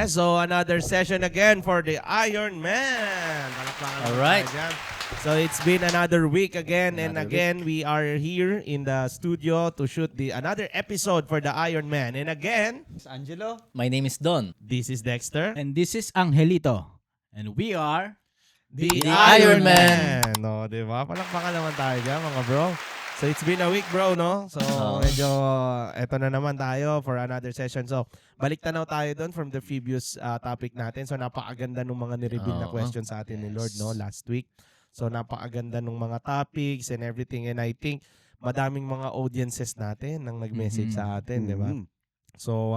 Yes, so another session again for the Iron Man. Palakpakan naman Alright. tayo dyan. So it's been another week again and Another again we are here in the studio to shoot another episode for the Iron Man. And again, It's Angelo. My name is Don. this is Dexter. And this is Angelito. And we are... The Iron Man. No, di ba? Palakpakan naman tayo dyan, mga bro. So it's been a week, bro, no? So medyo eto na naman tayo for another session. So balik tanaw tayo doon from the previous topic natin. So napakaganda ng mga nireveal na questions sa atin ni Lord, no, last week. So napakaganda ng mga topics and everything. And I think madaming mga audiences natin nang nag-message sa atin, di ba? So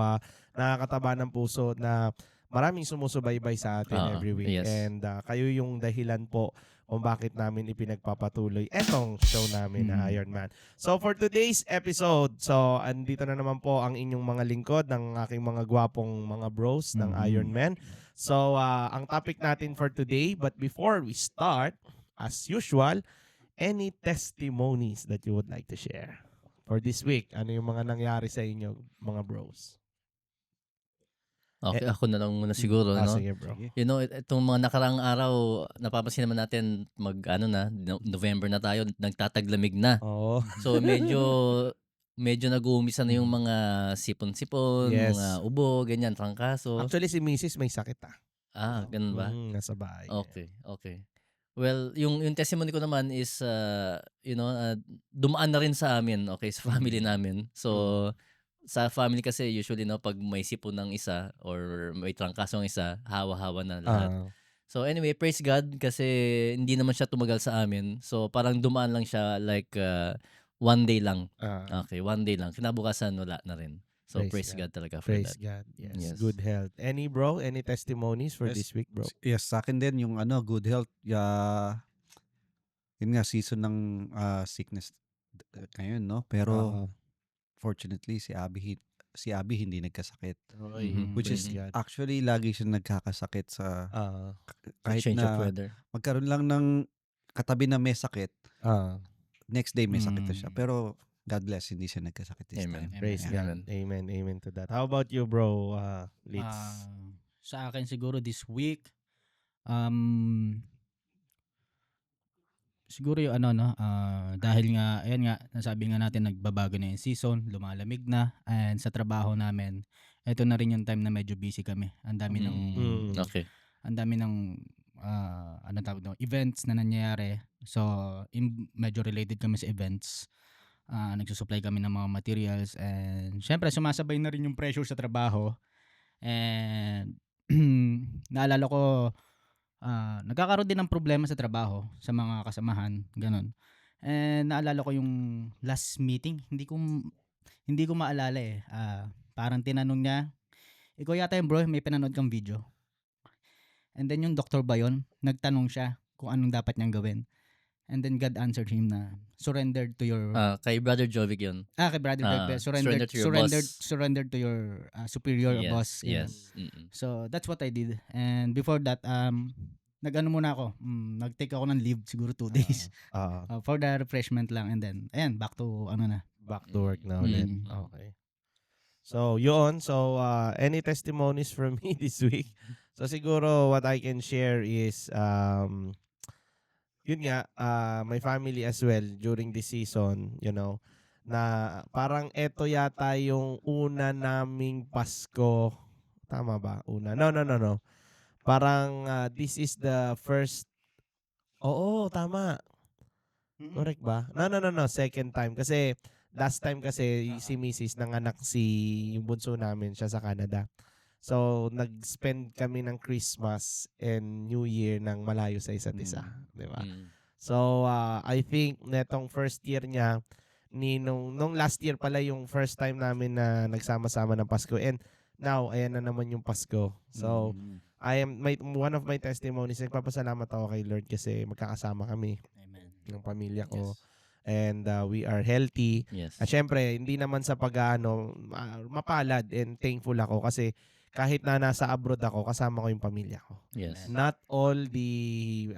nakakataba ng puso na maraming sumusubaybay sa atin every week. Yes. And kayo yung dahilan po kung bakit namin ipinagpapatuloy etong show namin na Iron Man. So for today's episode, so andito na naman po ang inyong mga lingkod ng aking mga gwapong mga bros ng Iron Man. So ang topic natin for today, but before we start, as usual, any testimonies that you would like to share for this week? Ano yung mga nangyari sa inyo, mga bros? Okay, ako na lang muna siguro, no? Sige, bro. You know, itong mga nakaraang araw, napapansin naman natin November na tayo, nagtataglamig na. Oo. So medyo nag-uumisa na yung mga sipon-sipon, Yes. mga ubo, ganyan, trangkaso. Actually, si Mrs. may sakit Ganun ba? Nasa bahay. Okay. Well, yung testimony ko naman is, dumaan na rin sa amin, okay, sa family namin. So, sa family kasi usually, no, pag may sipon ng isa or may trangkaso ng isa, hawa-hawa na lahat. So anyway, praise God kasi hindi naman siya tumagal sa amin. So parang dumaan lang siya like one day lang. Okay, one day lang. Kinabukasan wala na rin. So praise God talaga for Praise that. God. Yes. Yes. Good health. Any bro? Any testimonies for Yes. this week, bro? Yes, sa akin din yung good health. Yun nga, season ng sickness ngayon, no? Pero fortunately, si Abby hindi nagkasakit. Which is Praise God. actually lagi siya nagkakasakit sa kahit Change of na weather. magkaroon lang ng katabi na may sakit, next day may sakit na siya. Mm. Pero God bless, hindi siya nagkasakit this Amen. time. Praise Amen. God. Amen. Amen to that. How about you, bro? Litz? Sa akin siguro this week, siguro yung dahil nga, ayan nga, nasabi nga natin nagbabago na yung season, lumalamig na, and sa trabaho namin, ito na rin yung time na medyo busy kami. Ang dami ng Okay. ang dami ng events na nangyayari. So, medyo related kami sa events. Nagsusupply kami ng mga materials and syempre sumasabay na rin yung pressure sa trabaho. And naalala ko nagkakaroon din ng problema sa trabaho sa mga kasamahan, ganun. And naalala ko yung last meeting, hindi ko maalala eh. Parang tinanong niya, ikaw yata yung bro, may pinanood kang video. And then yung doktor ba yun, nagtanong siya kung anong dapat niyang gawin. And then God answered him na surrender to your Kay Brother Jovic yun. kay Brother Doug, surrender to your boss. surrender to your superior or boss. Ganun. Yes. So that's what I did. And before that, nag-ano muna ako, nag-take ako ng leave siguro 2 days for the refreshment lang, and then ayan, back to Back to work now ulit. Okay. So, yun. So, any testimonies from me this week? So, siguro what I can share is, yun nga, my family as well during this season, na parang eto yata yung una naming Pasko. Tama ba? Una? No. Parang this is the first. Oo, tama. Correct ba? No. Second time. Kasi last time kasi si Mrs. nanganak yung bunso namin siya sa Canada. So, nag-spend kami ng Christmas and New Year ng malayo sa isa't isa. Di ba? So, I think netong first year niya, nung last year pala yung first time namin na nagsama-sama ng Pasko. And now, ayan na naman yung Pasko. So, one of my testimonies, nagpapasalamat ako kay Lord kasi magkakasama kami ng pamilya ko. Yes. And we are healthy. Yes. At syempre, hindi naman sa mapalad and thankful ako kasi kahit na nasa abroad ako, kasama ko yung pamilya ko. Yes. Not all the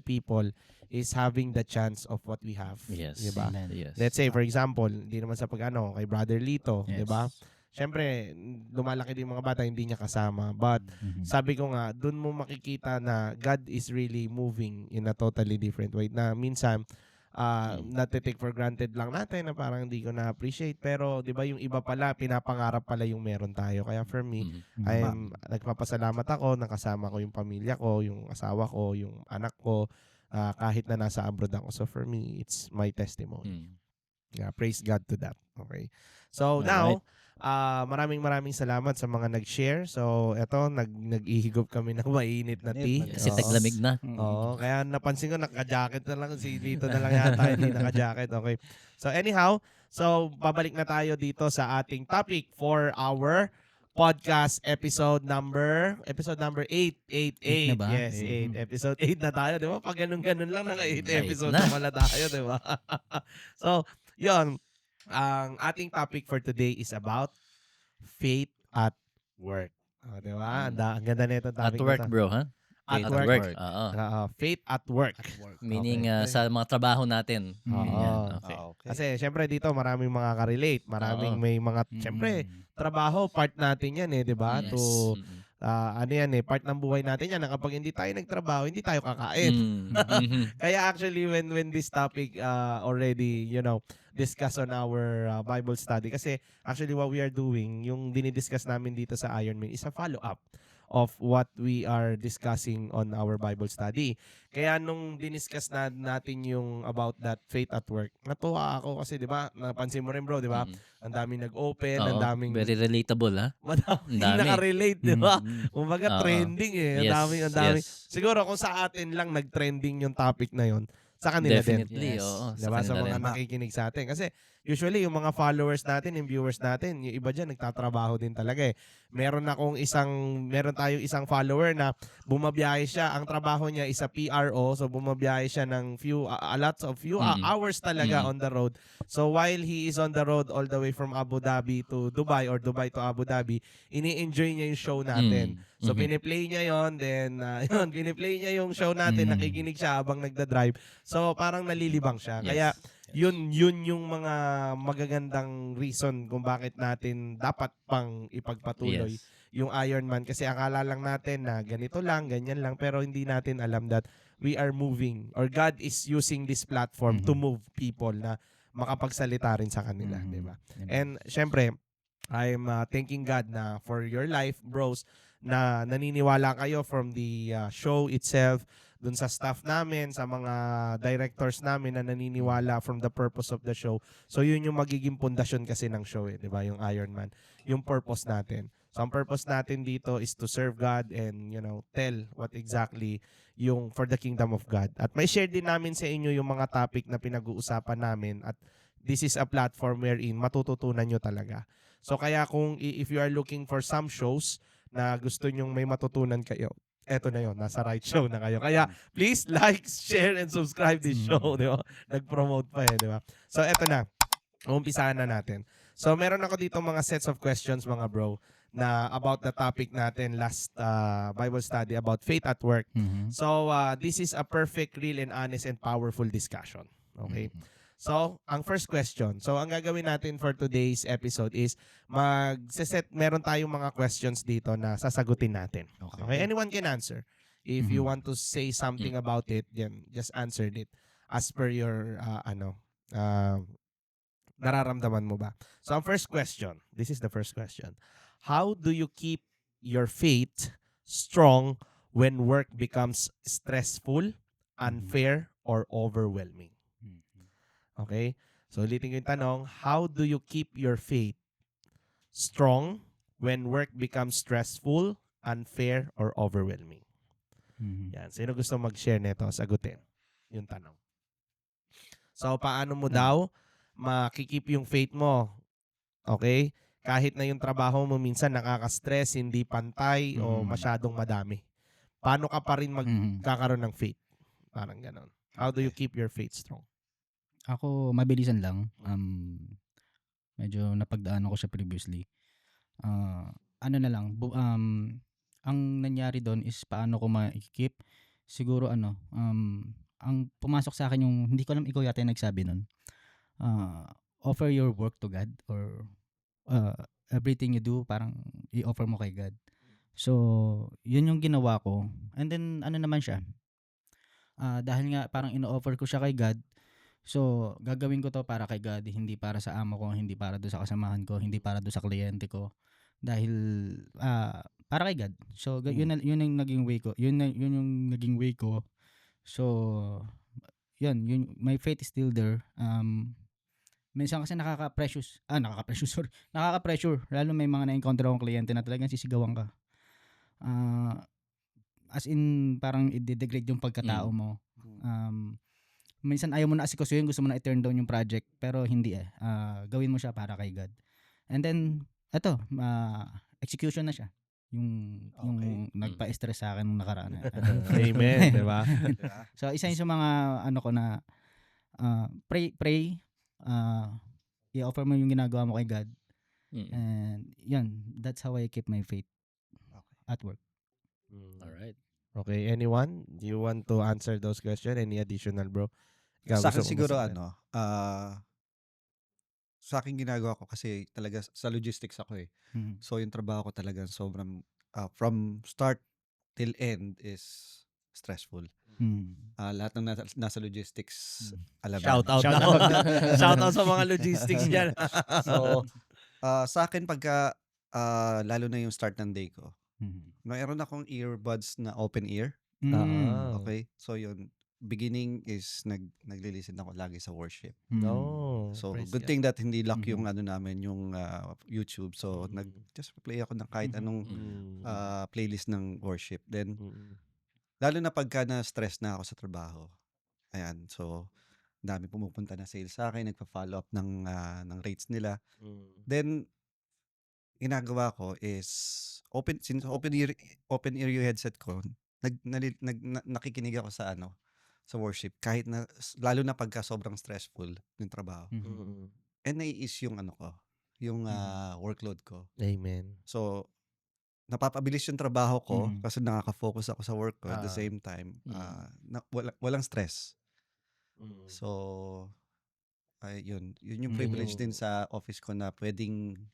people is having the chance of what we have. Yes. Diba? Amen. Yes. Let's say, for example, hindi naman sa kay Brother Lito, Yes. diba? syempre, lumalaki din yung mga bata, hindi niya kasama. But, sabi ko nga, dun mo makikita na God is really moving in a totally different way. Na minsan, natitake for granted lang natin na parang hindi ko na-appreciate. Pero, di ba, yung iba pala, pinapangarap pala yung meron tayo. Kaya for me, nagpapasalamat ako, nakasama ko yung pamilya ko, yung asawa ko, yung anak ko, kahit na nasa abroad ako. So, for me, it's my testimony. Yeah, praise God to that. Okay. So now, maraming salamat sa mga nag-share. So eto, nag-ihigop kami ng mainit na tea. Kasi taglamig na. Oo, kaya napansin ko naka-jacket na lang si Lito na lang yata hindi naka-jacket. Okay. So anyhow, babalik na tayo dito sa ating topic for our podcast episode number 8. Na ba? Yes, 8. Episode 8 na tayo, 'di ba? Pag ganun lang naka 8 episode na. na pala tayo, 'di ba? So, 'yon. Ang ating topic for today is about faith at work. Oh, 'di ba? Ang ganda nito At topic work, na to. bro, ha? At Faith work. Oo. Faith at work. Meaning Okay. sa mga trabaho natin. Oo. Yan, okay. Kasi syempre dito maraming mga ka-relate, maraming Oo. may mga syempre trabaho part natin 'yan eh, 'di ba? Yes. To ano yan eh, part ng buhay natin yan na kapag hindi tayo nagtrabaho, hindi tayo kakain. Kaya actually when this topic already, discussed on our Bible study, kasi actually what we are doing, yung dinidiscuss namin dito sa Ironman is a follow-up of what we are discussing on our Bible study. Kaya nung diniscuss natin yung about that faith at work, natuwa ako kasi 'di ba? Napansin mo rin bro, 'di ba? Ang daming nag-open, ang Oo, daming very relatable, ha? madaming Ang dami. naka-relate, 'di ba? Kumbaga Oo. trending eh. Ang Yes, dami. yes. Siguro kung sa atin lang nag-trending yung topic na yon, sa kanila Definitely, din. oo. Diba? Sa kanila mga rin. nakikinig sa atin. Kasi usually yung mga followers natin, yung viewers natin, yung iba dyan nagtatrabaho din talaga eh. Meron tayong isang follower na bumabiyahe siya. Ang trabaho niya is a PRO. So bumabiyahe siya ng few hours talaga on the road. So while he is on the road all the way from Abu Dhabi to Dubai or Dubai to Abu Dhabi, ini-enjoy niya yung show natin. So piniplay niya yon, then piniplay niya yung show natin, nakikinig siya habang nagda-drive. So parang nalilibang siya. Yes. Kaya yun yung mga magagandang reason kung bakit natin dapat pang ipagpatuloy Yes. yung Ironman, kasi akala lang natin na ganito lang, ganyan lang, pero hindi natin alam that we are moving or God is using this platform to move people na makapagsalita rin sa kanila, di ba? And syempre, I'm thanking God na for your life, bros, na naniniwala kayo from the show itself, dun sa staff namin, sa mga directors namin na naniniwala from the purpose of the show. So yun yung magiging pundasyon kasi ng show eh, 'di ba? Yung Ironman, yung purpose natin. So ang purpose natin dito is to serve God and tell what exactly yung for the kingdom of God. At may share din namin sa inyo yung mga topic na pinag-uusapan namin, at this is a platform wherein matututunan nyo talaga. So kaya kung if you are looking for some shows na gusto nyong may matutunan kayo, eto na yon, nasa right show na kayo. Kaya please like, share, and subscribe this show, di ba? Nag-promote pa eh, di ba? So eto na, umpisahan na natin. So meron ako dito mga sets of questions mga bro, na about the topic natin last Bible study about faith at work. So this is a perfect, real, and honest, and powerful discussion. Okay? So, ang first question. So, ang gagawin natin for today's episode is meron tayong mga questions dito na sasagutin natin. Okay? Anyone can answer. If you want to say something about it, then just answer it as per your nararamdaman mo ba. So, ang first question. This is the first question. How do you keep your faith strong when work becomes stressful, unfair, or overwhelming? Okay? So, ulitin ko yung tanong, how do you keep your faith strong when work becomes stressful, unfair, or overwhelming? Yan. Sino gusto mag-share nito? Sagutin yung tanong. So, paano mo daw makikip yung faith mo? Okay? Kahit na yung trabaho mo minsan nakaka-stress, hindi pantay, o masyadong madami. Paano ka pa rin magkakaroon ng faith? Parang ganon. How do you keep your faith strong? Ako, mabilisan lang. Medyo napagdaanan ko siya previously. Ano na lang, ang nangyari doon is paano ko ma-keep. Siguro ang pumasok sa akin yung, hindi ko alam, ikaw yata yung nagsabi nun. Offer your work to God, or everything you do parang i-offer mo kay God. So, yun yung ginawa ko. And then, ano naman siya, dahil nga parang ino-offer ko siya kay God, so, gagawin ko to para kay God, hindi para sa amo ko, hindi para doon sa kasamahan ko, hindi para doon sa kliyente ko. Dahil, para kay God. So, yun yung naging way ko. Yun yung naging way ko. So, my faith is still there. Minsan kasi nakaka-pressure, sorry. Lalo may mga na-encounter akong kliyente na talagang sisigawan ka. As in, parang i-degrade yung pagkatao mo. Minsan ayaw mo na asikasuhin, gusto mo na i-turn down yung project, pero hindi gawin mo siya para kay God. And then, execution na siya. Yung nagpa-stress sa akin nung nakaraan. Amen, di ba? So, isa yun sa mga ano ko na pray, i-offer mo yung ginagawa mo kay God. And yun, that's how I keep my faith at work. Alright. Okay, anyone? Do you want to answer those questions? Any additional, bro? Ikaw, Sa gusto akin mo siguro masabi? sa akin ginagawa ko kasi talaga sa logistics ako eh. So yung trabaho ko talaga sobrang from start till end is stressful. Lahat ng nasa logistics alam Shout out Shout na. out. Shout out sa mga logistics dyan. So sa akin pagka lalo na yung start ng day ko, mayroon akong earbuds na open ear. Okay? So yun, beginning is nagli-listen ako lagi sa worship. No. So praise good God. thing that hindi lock yung ano namin, yung YouTube. So just play ako ng kahit anong playlist ng worship. Then lalo na pagka na-stress na ako sa trabaho. Ayan, so dami pumupunta na sales sa akin, nagpa-follow up ng rates nila. Then ginagawa ko is since open ear yung headset ko, nakikinig ako sa sa worship kahit na lalo na pagka sobrang stressful yung trabaho. And nai-ease yung yung workload ko. Amen. So napapabilis yung trabaho ko kasi nakaka-focus ako sa work ko at the same time walang stress. So yun yung privilege din sa office ko na pwedeng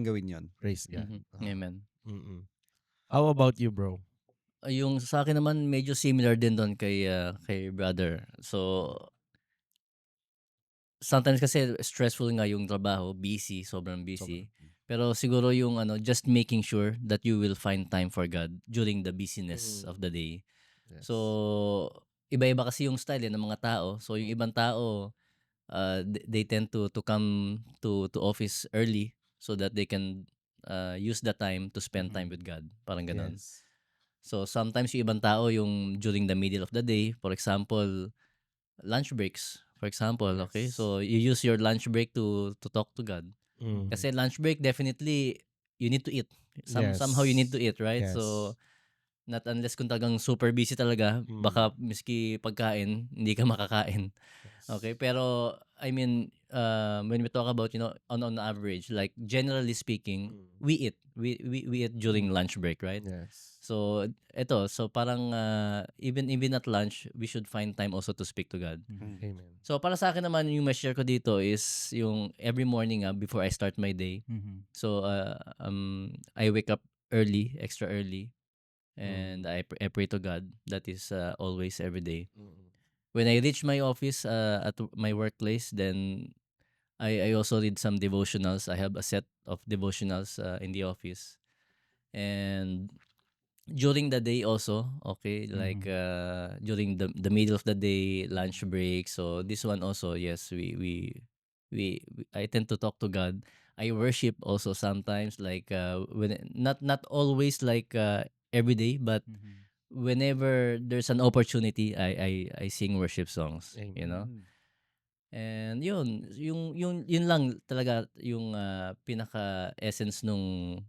gawin yun. Praise God. Amen. How about you, bro? Yung sa akin naman medyo similar din doon kay brother. So sometimes kasi stressful nga yung trabaho, busy, sobrang busy. Pero siguro yung just making sure that you will find time for God during the busyness of the day. Yes. So iba-iba kasi yung style ng mga tao. So yung ibang tao they tend to come to office early so that they can use the time to spend time with God. Parang ganun. Yes. So sometimes yung ibang tao yung during the middle of the day, for example, lunch breaks, for example, okay? So you use your lunch break to talk to God. Kasi lunch break definitely you need to eat. Somehow you need to eat, right? Yes. So not unless kung talagang super busy talaga, baka miski pagkain, hindi ka makakain. Okay, pero I mean, when we talk about, on average, like generally speaking, we eat during lunch break, right? Yes. So parang even at lunch, we should find time also to speak to God. Amen. So para sa akin naman yung ma-share ko dito is yung every morning before I start my day. So I wake up early, extra early, and I pray to God. That is always every day. When I reach my office at my workplace, then I also read some devotionals. I have a set of devotionals in the office. And during the day also, okay, like during the middle of the day, lunch break. So this one also, yes, we I tend to talk to God. I worship also sometimes, like when not always like every day, but whenever there's an opportunity, I sing worship songs, And yun lang talaga yung pinaka essence nung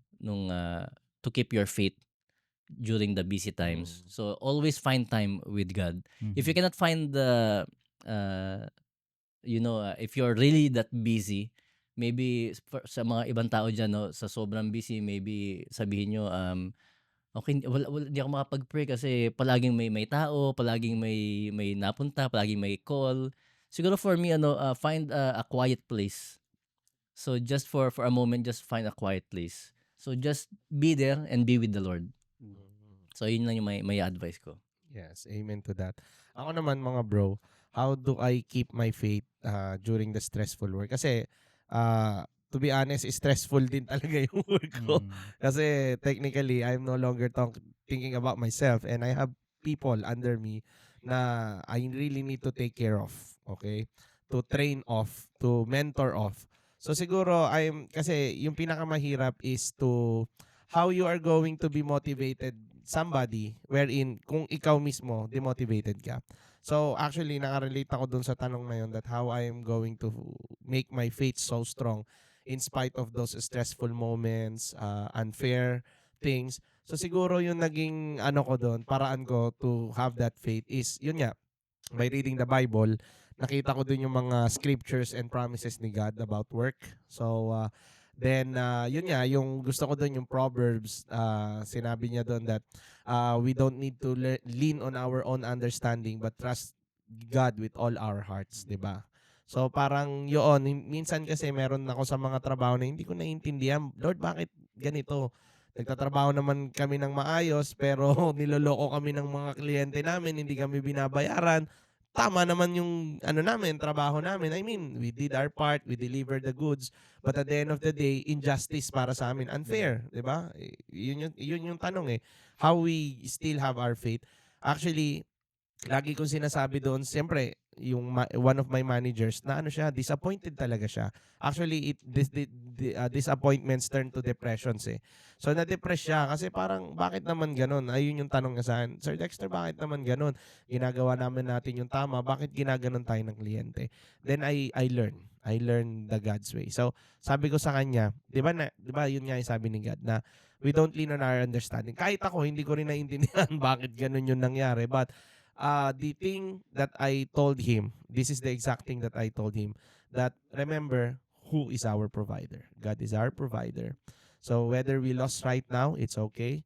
to keep your faith during the busy times. So always find time with God. If you cannot find the if you're really that busy, maybe sa mga ibang tao dyan, no, sa sobrang busy, maybe sabihin nyo, okay, wala, hindi ako makapag-pray kasi palaging may tao, palaging may napunta, palaging may call. Siguro for me, find a quiet place. So just for a moment, just find a quiet place. So just be there and be with the Lord. So yun lang yung may advice ko. Yes, amen to that. Ako naman mga bro, how do I keep my faith during the stressful work? Kasi to be honest, stressful din talaga yung work ko. Kasi technically, I'm no longer thinking about myself and I have people under me na I really need to take care of. Okay? To train off, to mentor off. So siguro, kasi yung pinakamahirap is to how you are going to be motivated somebody wherein kung ikaw mismo demotivated ka. So actually nakarelate ako dun sa tanong na yun that how I am going to make my faith so strong in spite of those stressful moments, unfair things. So siguro yung naging ano ko doon, paraan ko to have that faith is yun nga, by reading the Bible, nakita ko dun yung mga scriptures and promises ni God about work. So then yun nga, yung gusto ko dun yung Proverbs, sinabi niya doon that we don't need to lean on our own understanding but trust God with all our hearts, 'di ba? So parang yun, minsan kasi meron ako sa mga trabaho na hindi ko naiintindihan, Lord, bakit ganito? Nagtatrabaho naman kami ng maayos pero niloloko kami ng mga kliyente namin, hindi kami binabayaran. Tama naman yung ano namin, trabaho namin. I mean, we did our part, we delivered the goods, but at the end of the day, injustice para sa amin, unfair, 'di ba? Yun yung tanong eh. How we still have our faith. Actually, lagi kong sinasabi doon, siyempre, yung one of my managers, na ano siya, disappointed talaga siya. Actually, disappointments turn to depressions eh. So, na-depress siya kasi parang, bakit naman ganun? Ayun yung tanong niya sa akin, Sir Dexter, bakit naman ganun? Ginagawa natin yung tama, bakit ginaganon tayo ng kliyente? Then, I learn the God's way. So, sabi ko sa kanya, di ba yun nga yung sabi ni God, na we don't lean on our understanding. Kahit ako, hindi ko rin naiintindihan bakit ganun yung nangyari. But, the thing that I told him, this is the exact thing that I told him, that remember, who is our provider? God is our provider. So whether we lost right now, it's okay.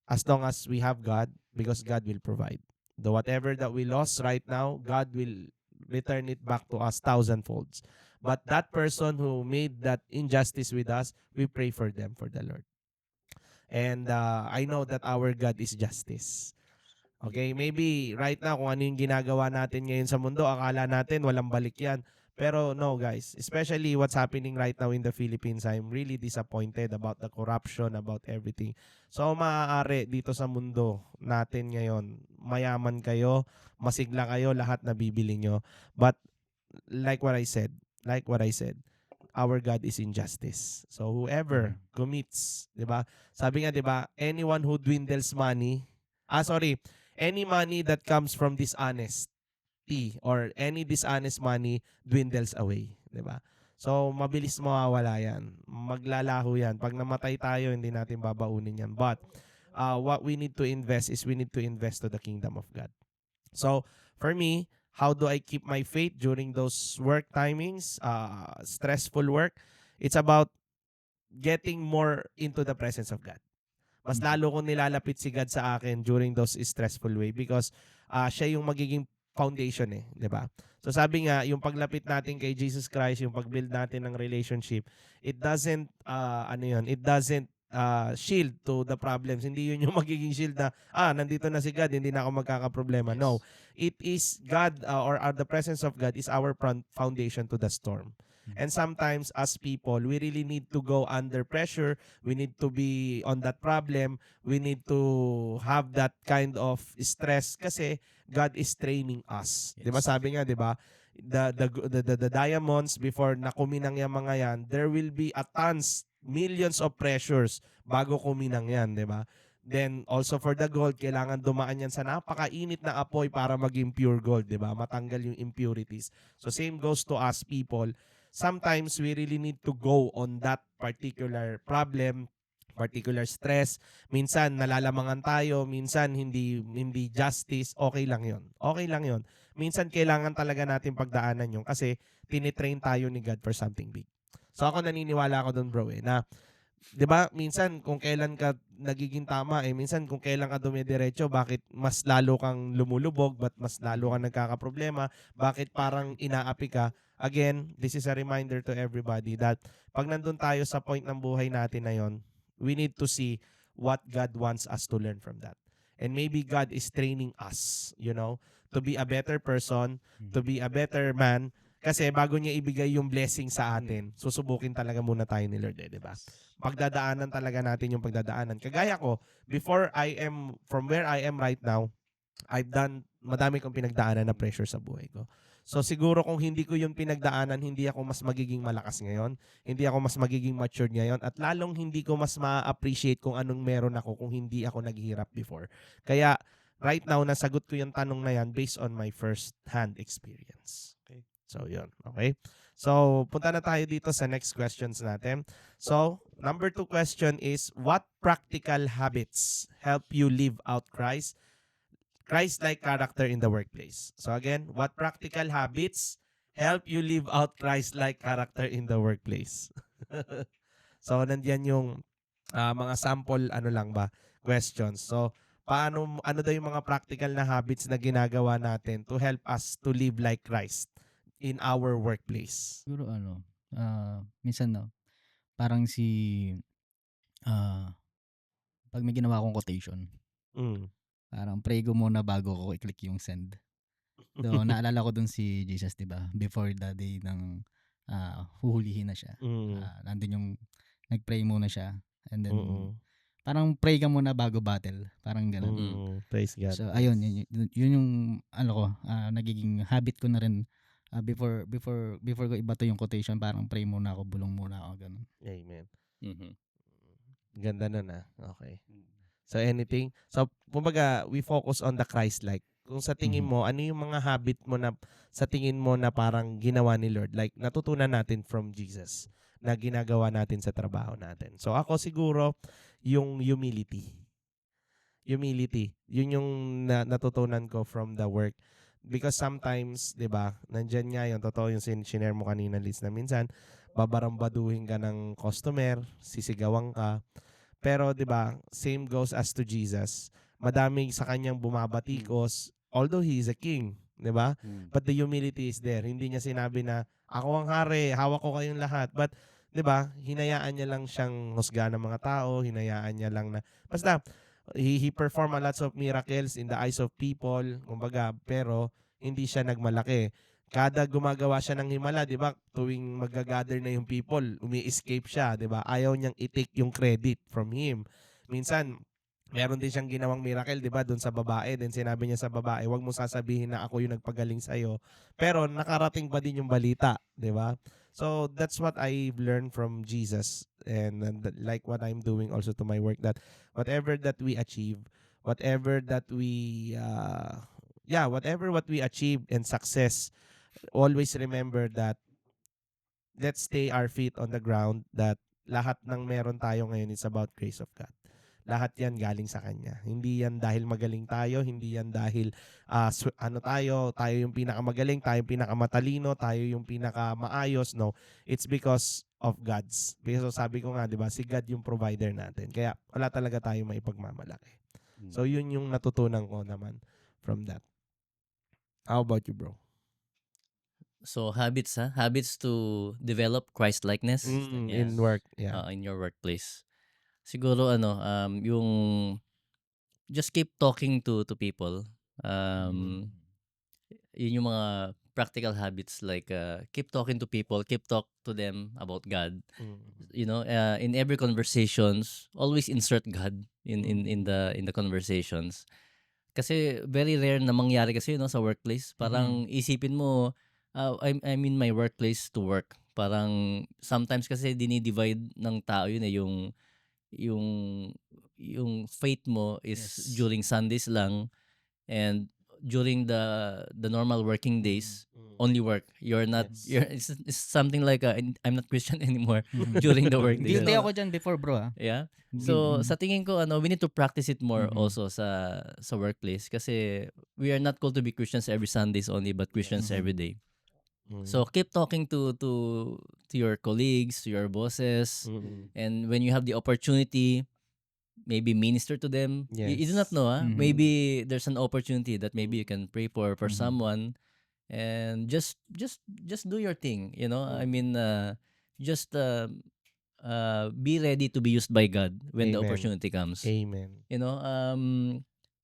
As long as we have God, because God will provide. The whatever that we lost right now, God will return it back to us thousandfolds. But that person who made that injustice with us, we pray for them, for the Lord. And I know that our God is justice. Okay, maybe right now kung ano yung ginagawa natin ngayon sa mundo, akala natin walang balik yan. Pero no guys, especially what's happening right now in the Philippines, I'm really disappointed about the corruption, about everything. So maaari dito sa mundo natin ngayon, mayaman kayo, masigla kayo, lahat na bibili nyo. But like what I said, our God is in justice. So whoever commits, 'di ba? Sabi nga 'di ba, anyone who dwindles money, any money that comes from dishonesty or any dishonest money dwindles away, 'di ba? So mabilis mawawala 'yan. Maglalaho 'yan. Pag namatay tayo, hindi natin babaunin 'yan. But what we need to invest is we need to invest to the kingdom of God. So for me, how do I keep my faith during those work timings, stressful work? It's about getting more into the presence of God. Mas lalo kong nilalapit si God sa akin during those stressful way because siya yung magiging foundation eh, 'di ba? So sabi nga, yung paglapit natin kay Jesus Christ, yung pag-build natin ng relationship, it doesn't shield to the problems. Hindi yun yung magiging shield na nandito na si God, hindi na ako magkakaproblema. No. It is God or the presence of God is our foundation to the storm. And sometimes as people, we really need to go under pressure. We need to be on that problem. We need to have that kind of stress kasi God is training us. Yes. 'Di ba sabi nga, 'di ba? The diamonds before na kuminang yung mga yan, there will be millions of pressures bago kuminang yan, 'di ba? Then also for the gold, kailangan dumaan yan sa napakainit na apoy para maging pure gold, 'di ba? Matanggal yung impurities. So same goes to us people. Sometimes we really need to go on that particular problem, particular stress. Minsan nalalamangan tayo, minsan hindi justice, okay lang 'yon. Okay lang 'yon. Minsan kailangan talaga natin pagdaanan 'yon kasi tinitrain tayo ni God for something big. So ako naniniwala ako doon bro na 'di ba? Minsan kung kailan ka nagiging tama minsan kung kailan ka dumidiretso, bakit mas lalo kang lumulubog, ba't mas lalo kang nagkakaproblema, bakit parang inaapi ka? Again, this is a reminder to everybody that pag nandun tayo sa point ng buhay natin na yon, we need to see what God wants us to learn from that. And maybe God is training us, to be a better person, to be a better man. Kasi bago niya ibigay yung blessing sa atin, susubukin talaga muna tayo ni Lord, di ba? Pagdadaanan talaga natin yung pagdadaanan. Kagaya ko, from where I am right now, madami kong pinagdaanan na pressure sa buhay ko. So siguro kung hindi ko yung pinagdaanan, hindi ako mas magiging malakas ngayon, hindi ako mas magiging matured ngayon, at lalong hindi ko mas ma-appreciate kung anong meron ako kung hindi ako naghihirap before. Kaya right now, nasagot ko yung tanong na yan based on my first-hand experience. Okay? So yun, okay? So punta na tayo dito sa next questions natin. So number 2 question is, what practical habits help you live out Christ-like character in the workplace? So again, what practical habits help you live out Christ-like character in the workplace? So nandiyan yung mga sample questions. So ano daw yung mga practical na habits na ginagawa natin to help us to live like Christ in our workplace? Siguro minsan parang pag may ginawa akong quotation, parang pray ko muna bago ko i-click yung send. So, naalala ko dun si Jesus, di ba? Before the day ng huhulihin na siya. Nandun yung nag-pray muna siya. And then, parang pray ka muna bago battle. Parang ganun. Praise God. So, ayun. Yun yung, nagiging habit ko na rin. Before ko ibato yung quotation, parang pray muna ako, bulong muna ako. Ganun. Amen. Mhm. Ganda nun Okay. So anything? So kumbaga, we focus on the Christ-like. Kung sa tingin mo, ano yung mga habit mo na sa tingin mo na parang ginawa ni Lord? Like natutunan natin from Jesus na ginagawa natin sa trabaho natin. So ako siguro, yung humility. Humility. Yun yung natutunan ko from the work. Because sometimes, di ba, nandyan nga yung totoo yung sinare mo kanina, Liz, na minsan, babarambaduhin ka ng customer, sisigawan ka. Pero 'di ba, same goes as to Jesus. Madaming sa kanyang bumabatikos, although he is a king, 'di ba? But the humility is there. Hindi niya sinabi na ako ang hari, hawak ko kayong lahat. But 'di ba, hinayaan niya lang siyang husgahan ng mga tao, hinayaan niya lang na basta he performed a lots of miracles in the eyes of people, kumbaga, pero hindi siya nagmalaki. Kada gumagawa siya ng himala, 'di ba? Tuwing magga-gather na yung people, umi-escape siya, 'di ba? Ayaw niyang i-take yung credit from him. Minsan, meron din siyang ginawang miracle, 'di ba, doon sa babae. Then sinabi niya sa babae, "Huwag mo sasabihin na ako yung nagpagaling sa iyo." Pero nakarating pa din yung balita, 'di ba? So that's what I learned from Jesus, and like what I'm doing also to my work, that whatever that we achieve, whatever that we whatever what we achieve and success, always remember that let's stay our feet on the ground, that lahat ng meron tayo ngayon is about grace of God. Lahat yan galing sa Kanya. Hindi yan dahil magaling tayo, hindi yan dahil tayo yung pinakamagaling, tayo yung pinakamatalino, tayo yung pinakamaayos. No, it's because of God's. Because sabi ko nga, di ba, si God yung provider natin. Kaya wala talaga tayo maipagmamalaki. So yun yung natutunan ko naman from that. How about you, bro? So habits to develop Christ-likeness In work, yeah. in your workplace. Siguro yung just keep talking to people. Yun yung mga practical habits, like keep talking to people, keep talk to them about God. In every conversations, always insert God in the conversations. Kasi very rare na mangyari kasi sa workplace. Parang isipin mo, I'm in my workplace to work. Parang sometimes kasi dinidivide ng tao yun yung faith mo is during Sundays lang, and during the normal working days only work. It's something like I'm not Christian anymore during the work days. Guilty ako dyan before, bro. Yeah. So sa tingin ko we need to practice it more also sa workplace, kasi we are not called to be Christians every Sundays only, but Christians every day. So keep talking to your colleagues, to your bosses, and when you have the opportunity, maybe minister to them. You do not Yes. know, Mhm. maybe there's an opportunity that maybe you can pray for Mhm. someone, and just do your thing. I mean, just be ready to be used by God when the Amen. opportunity comes. Amen.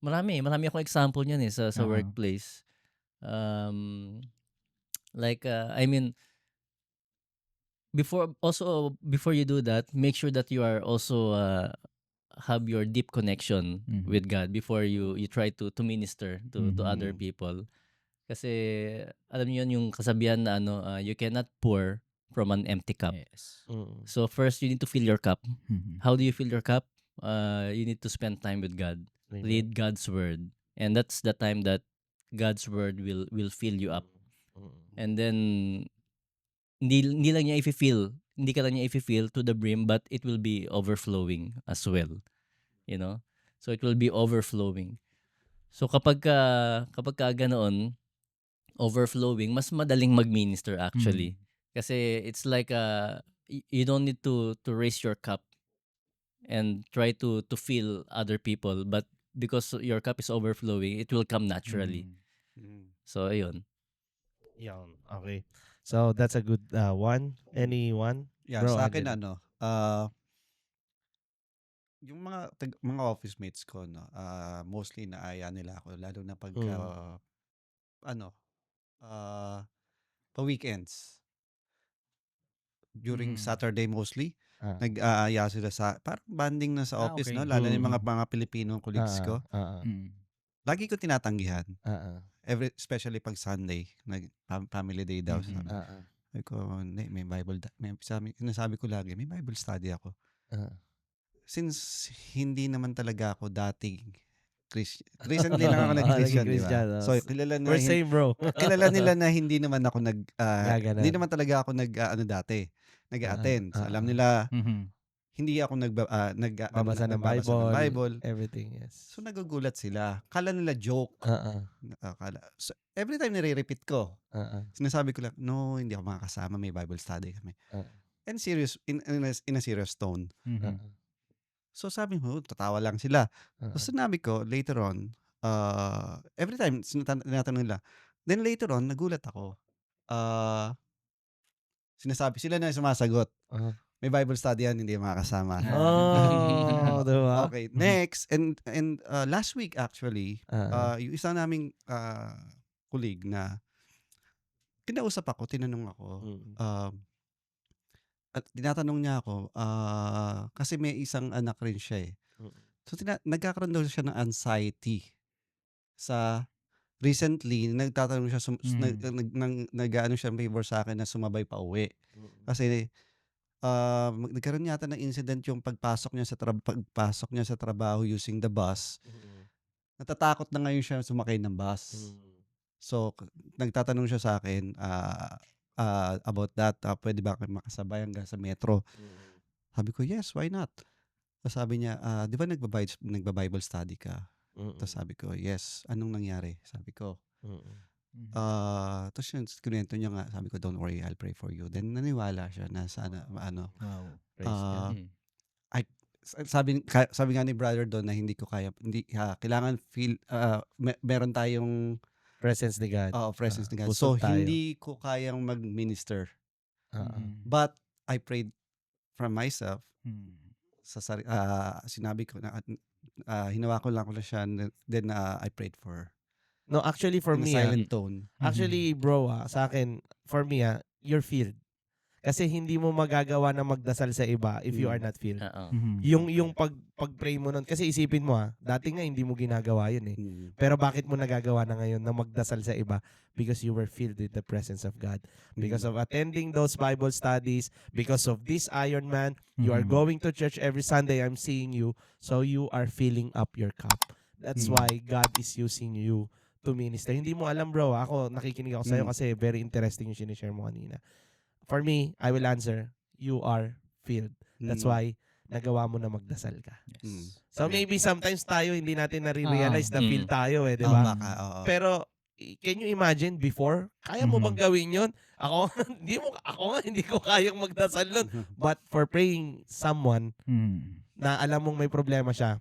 Marami akong example niyan sa Oo. workplace. Like I mean, before you do that, make sure that you are also have your deep connection Mhm. with God before you try to minister to other Mhm. people. Kasi alam niyo yun, yung kasabihan na you cannot pour from an empty cup. Yes. So first you need to fill your cup. Mhm. How do you fill your cup? You need to spend time with God. Amen. Read God's word. And that's the time that God's word will fill you up. And then hindi lang niya hindi ka lang niya i-fill to the brim, but it will be overflowing as well. So it will be overflowing. So kapag ka ganoon, overflowing, mas madaling mag-minister actually. Kasi it's like you don't need to raise your cup and try to fill other people, but because your cup is overflowing, it will come naturally. Mm. So ayun. Yan. Okay. So that's a good one. Anyone? Yeah, Bro, sa akin Alden. yung mga office mates ko, no, mostly naaya nila ako lalo na pag ano, pa weekends. During Saturday mostly, Ah. nag-aaya sila parang banding na sa office, Okay. no, lalo na yung Mm. mga Pilipino colleagues ko. Mm. Lagi ko tinatanggihan. Ah. Especially pag Sunday, family day daw. Mhm. Sabi ko, hindi, may Bible, sinasabi ko lagi, may Bible study ako. Since hindi naman talaga ako dating recently lang ako nag-Christian, di ba? So, kilala We're na, same, bro. kilala nila na hindi naman ako Gaganon. hindi naman talaga ako nag-attend. So, alam nila, Mhm. hindi ako Babasa ng Bible. Everything, yes. So, nagugulat sila. Kala nila joke. So, every time nire-repeat ko, sinasabi ko lang, no, hindi ako makakasama, may Bible study kami. And serious, in a serious tone. Mhm. So sabi mo, tatawa lang sila. So sinabi ko, later on, every time, tinatanong nila. Then later on, nagulat ako. Sinasabi, sila na sumasagot. May Bible study yan, hindi makakasama. Oh, diba? Okay, next. And last week actually, yung isa naming colleague na kinausap ako, tinanong ako, at tinatanong niya ako, kasi may isang anak rin siya eh. So, nagkakaroon daw siya ng anxiety. Recently, nagtatanong siya, nag-ano siya favor sa akin na sumabay pa uwi. Kasi, nagkaroon yata ng incident yung pagpasok niya sa trabaho using the bus. Natatakot na ngayon siya sumakay ng bus. So, nagtatanong siya sa akin, about that, pwede ba ako makasabay hanggang sa metro? Sabi ko, yes, why not? Tapos sabi niya, di ba nagba-Bible study ka? Tapos sabi ko, yes. Anong nangyari? Sabi ko. Tapos yun, kunento niya nga, sabi ko, don't worry, I'll pray for you. Then naniwala siya na sana, Wow. Praise God. sabi nga ni brother doon na hindi kailangan meron tayong Presence ni God. presence ni God. Busog So, tayo. hindi ko kayang mag-minister. But, I prayed from myself. Sinabi ko na, hinawa ko lang siya, then I prayed for her. No, actually for In a me, silent tone. actually bro, sa akin, for me, you're filled. Kasi hindi mo magagawa na magdasal sa iba if you are not filled. Yung pag-pray mo nun, kasi isipin mo dati nga hindi mo ginagawa yun eh. Pero bakit mo nagagawa na ngayon na magdasal sa iba? Because you were filled with the presence of God. Because of attending those Bible studies, because of this Iron Man, you are going to church every Sunday, I'm seeing you, so you are filling up your cup. That's why God is using you to minister. Hindi mo alam bro, ako nakikinig ako sa'yo kasi very interesting yung sinishare mo kanina. For me, I will answer, you are filled. That's why nagawa mo na magdasal ka. Yes. So maybe sometimes tayo hindi natin nare-realize na filled tayo di ba? Baka, oo. Pero can you imagine before? Kaya mo bang gawin yun? Ako, hindi ko kayang magdasal nun. But for praying someone na alam mong may problema siya,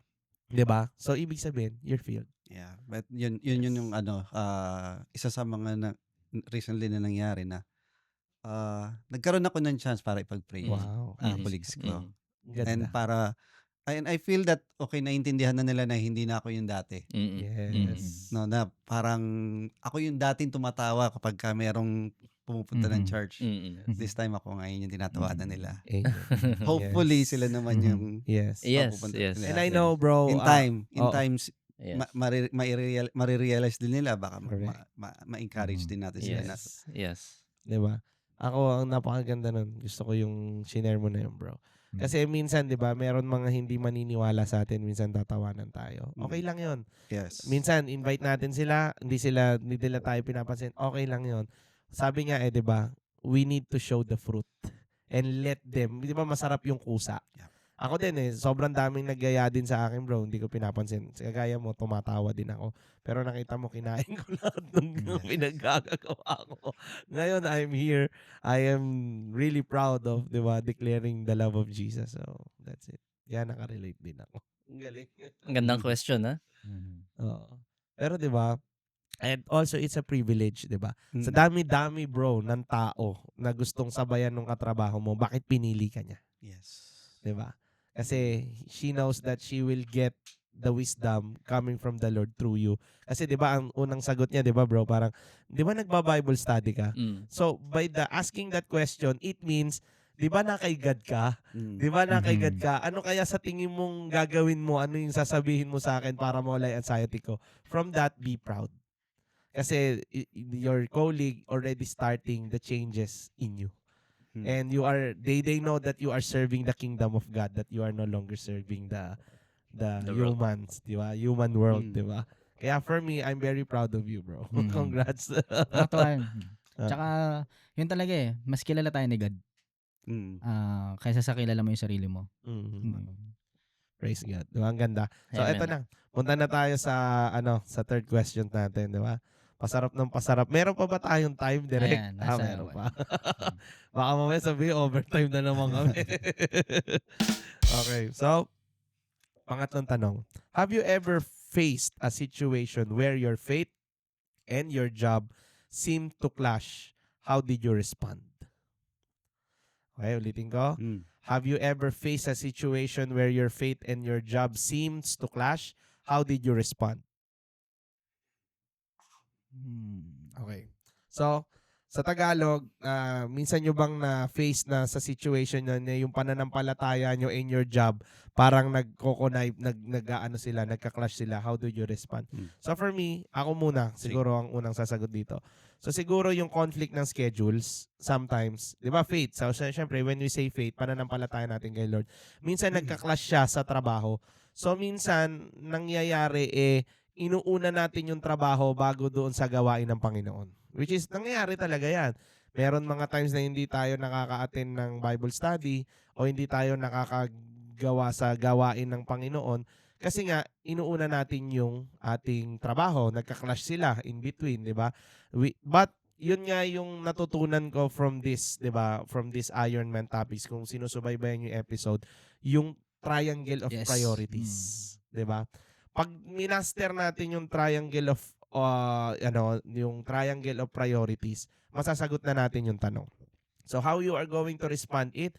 'di ba? So ibig sabihin, you're filled. Yeah, but yun yung isa sa mga recently na nangyari na nagkaroon ako ng chance para ipag-pray Wow. sa colleagues ko. And Ganda. I feel that okay, naintindihan na nila na hindi na ako yung dati. Yes. No, na parang ako yung dating tumatawa kapag merong pumupunta ng church. This time ako ngayon yung tinatawanan nila. Amen. Hopefully Yes. sila naman yung Yes. mapupunta Yes. nila. And I know, bro, in times Yes. marirealize din nila, baka Correct. ma-encourage din natin sila na. Yes. 'Di ba? Ako, ang napakaganda nun. Gusto ko yung shinare mo na yun, bro. Kasi minsan, 'di ba, meron mga hindi maniniwala sa atin, minsan tatawanan tayo. Okay lang 'yon. Yes. Minsan invite natin sila, hindi nila tayo pinapansin. Okay lang 'yon. Sabi nga 'di ba, we need to show the fruit and let them. 'Di ba masarap yung kusa? Yeah. Ako din sobrang daming naggaya din sa akin, bro. Hindi ko pinapansin. Kagaya mo, tumatawa din ako. Pero nakita mo, kinain ko lahat ng pinaggagawa ko. Ngayon, I'm here. I am really proud of, di ba, declaring the love of Jesus. So, that's it. Kaya nakarelate din ako. Ang galing. Ang gandang question, ha? Oo. Pero, di ba, and also, it's a privilege, di ba? Sa dami-dami, bro, ng tao na gustong sabayan ng katrabaho mo, bakit pinili ka niya? Yes. Di ba? Kasi she knows that she will get the wisdom coming from the Lord through you. Kasi 'di ba ang unang sagot niya, 'di ba, bro, parang 'di ba nagba-Bible study ka? So by the asking that question, it means 'di ba nakaigad ka? 'Di ba nakaigad ka? Ano kaya sa tingin mong gagawin mo? Ano yung sasabihin mo sa akin para mawala yung anxiety ko? From that, be proud. Kasi your colleague already starting the changes in you. And they know that you are serving the kingdom of God, that you are no longer serving the world. humans, di ba? Human world, di ba? Kaya for me, I'm very proud of you, bro. Congrats. Nakakatawa yun. Tsaka, yun talaga mas kilala tayo ni God. Kaysa sa kilala mo yung sarili mo. Praise God. Di ba? Ang ganda. So, Amen. eto na. Punta na tayo sa third question natin, di ba? Pasarap ng pasarap. Meron pa ba tayong time direct? Ayan, nasa Meron pa. Baka mamaya sabihin, overtime na naman kami. Okay, so, pangatlong tanong. Have you ever faced a situation where your faith and your job seemed to clash? How did you respond? Okay, ulitin ko. Have you ever faced a situation where your faith and your job seems to clash? How did you respond? Okay. So, sa Tagalog, minsan nyo bang na-face na sa situation na yung pananampalataya nyo in your job, parang nagka-clash sila, how do you respond? So for me, ako muna, siguro ang unang sasagot dito. So siguro yung conflict ng schedules, sometimes, di ba faith? So syempre, when we say faith, pananampalataya natin kay Lord, minsan nagka-clash siya sa trabaho. So minsan, nangyayari inuuna natin yung trabaho bago doon sa gawain ng Panginoon. Which is, nangyayari talaga yan. Meron mga times na hindi tayo nakaka-attend ng Bible study o hindi tayo nakakagawa sa gawain ng Panginoon kasi nga, inuuna natin yung ating trabaho. Nagka-clash sila in between, di ba? But, yun nga yung natutunan ko from this, di ba? From this Iron Man topics, kung sinusubaybayan yung episode, yung triangle of priorities. Di ba? Pag minaster natin yung triangle of yung triangle of priorities, masasagot na natin yung tanong. So how you are going to respond it?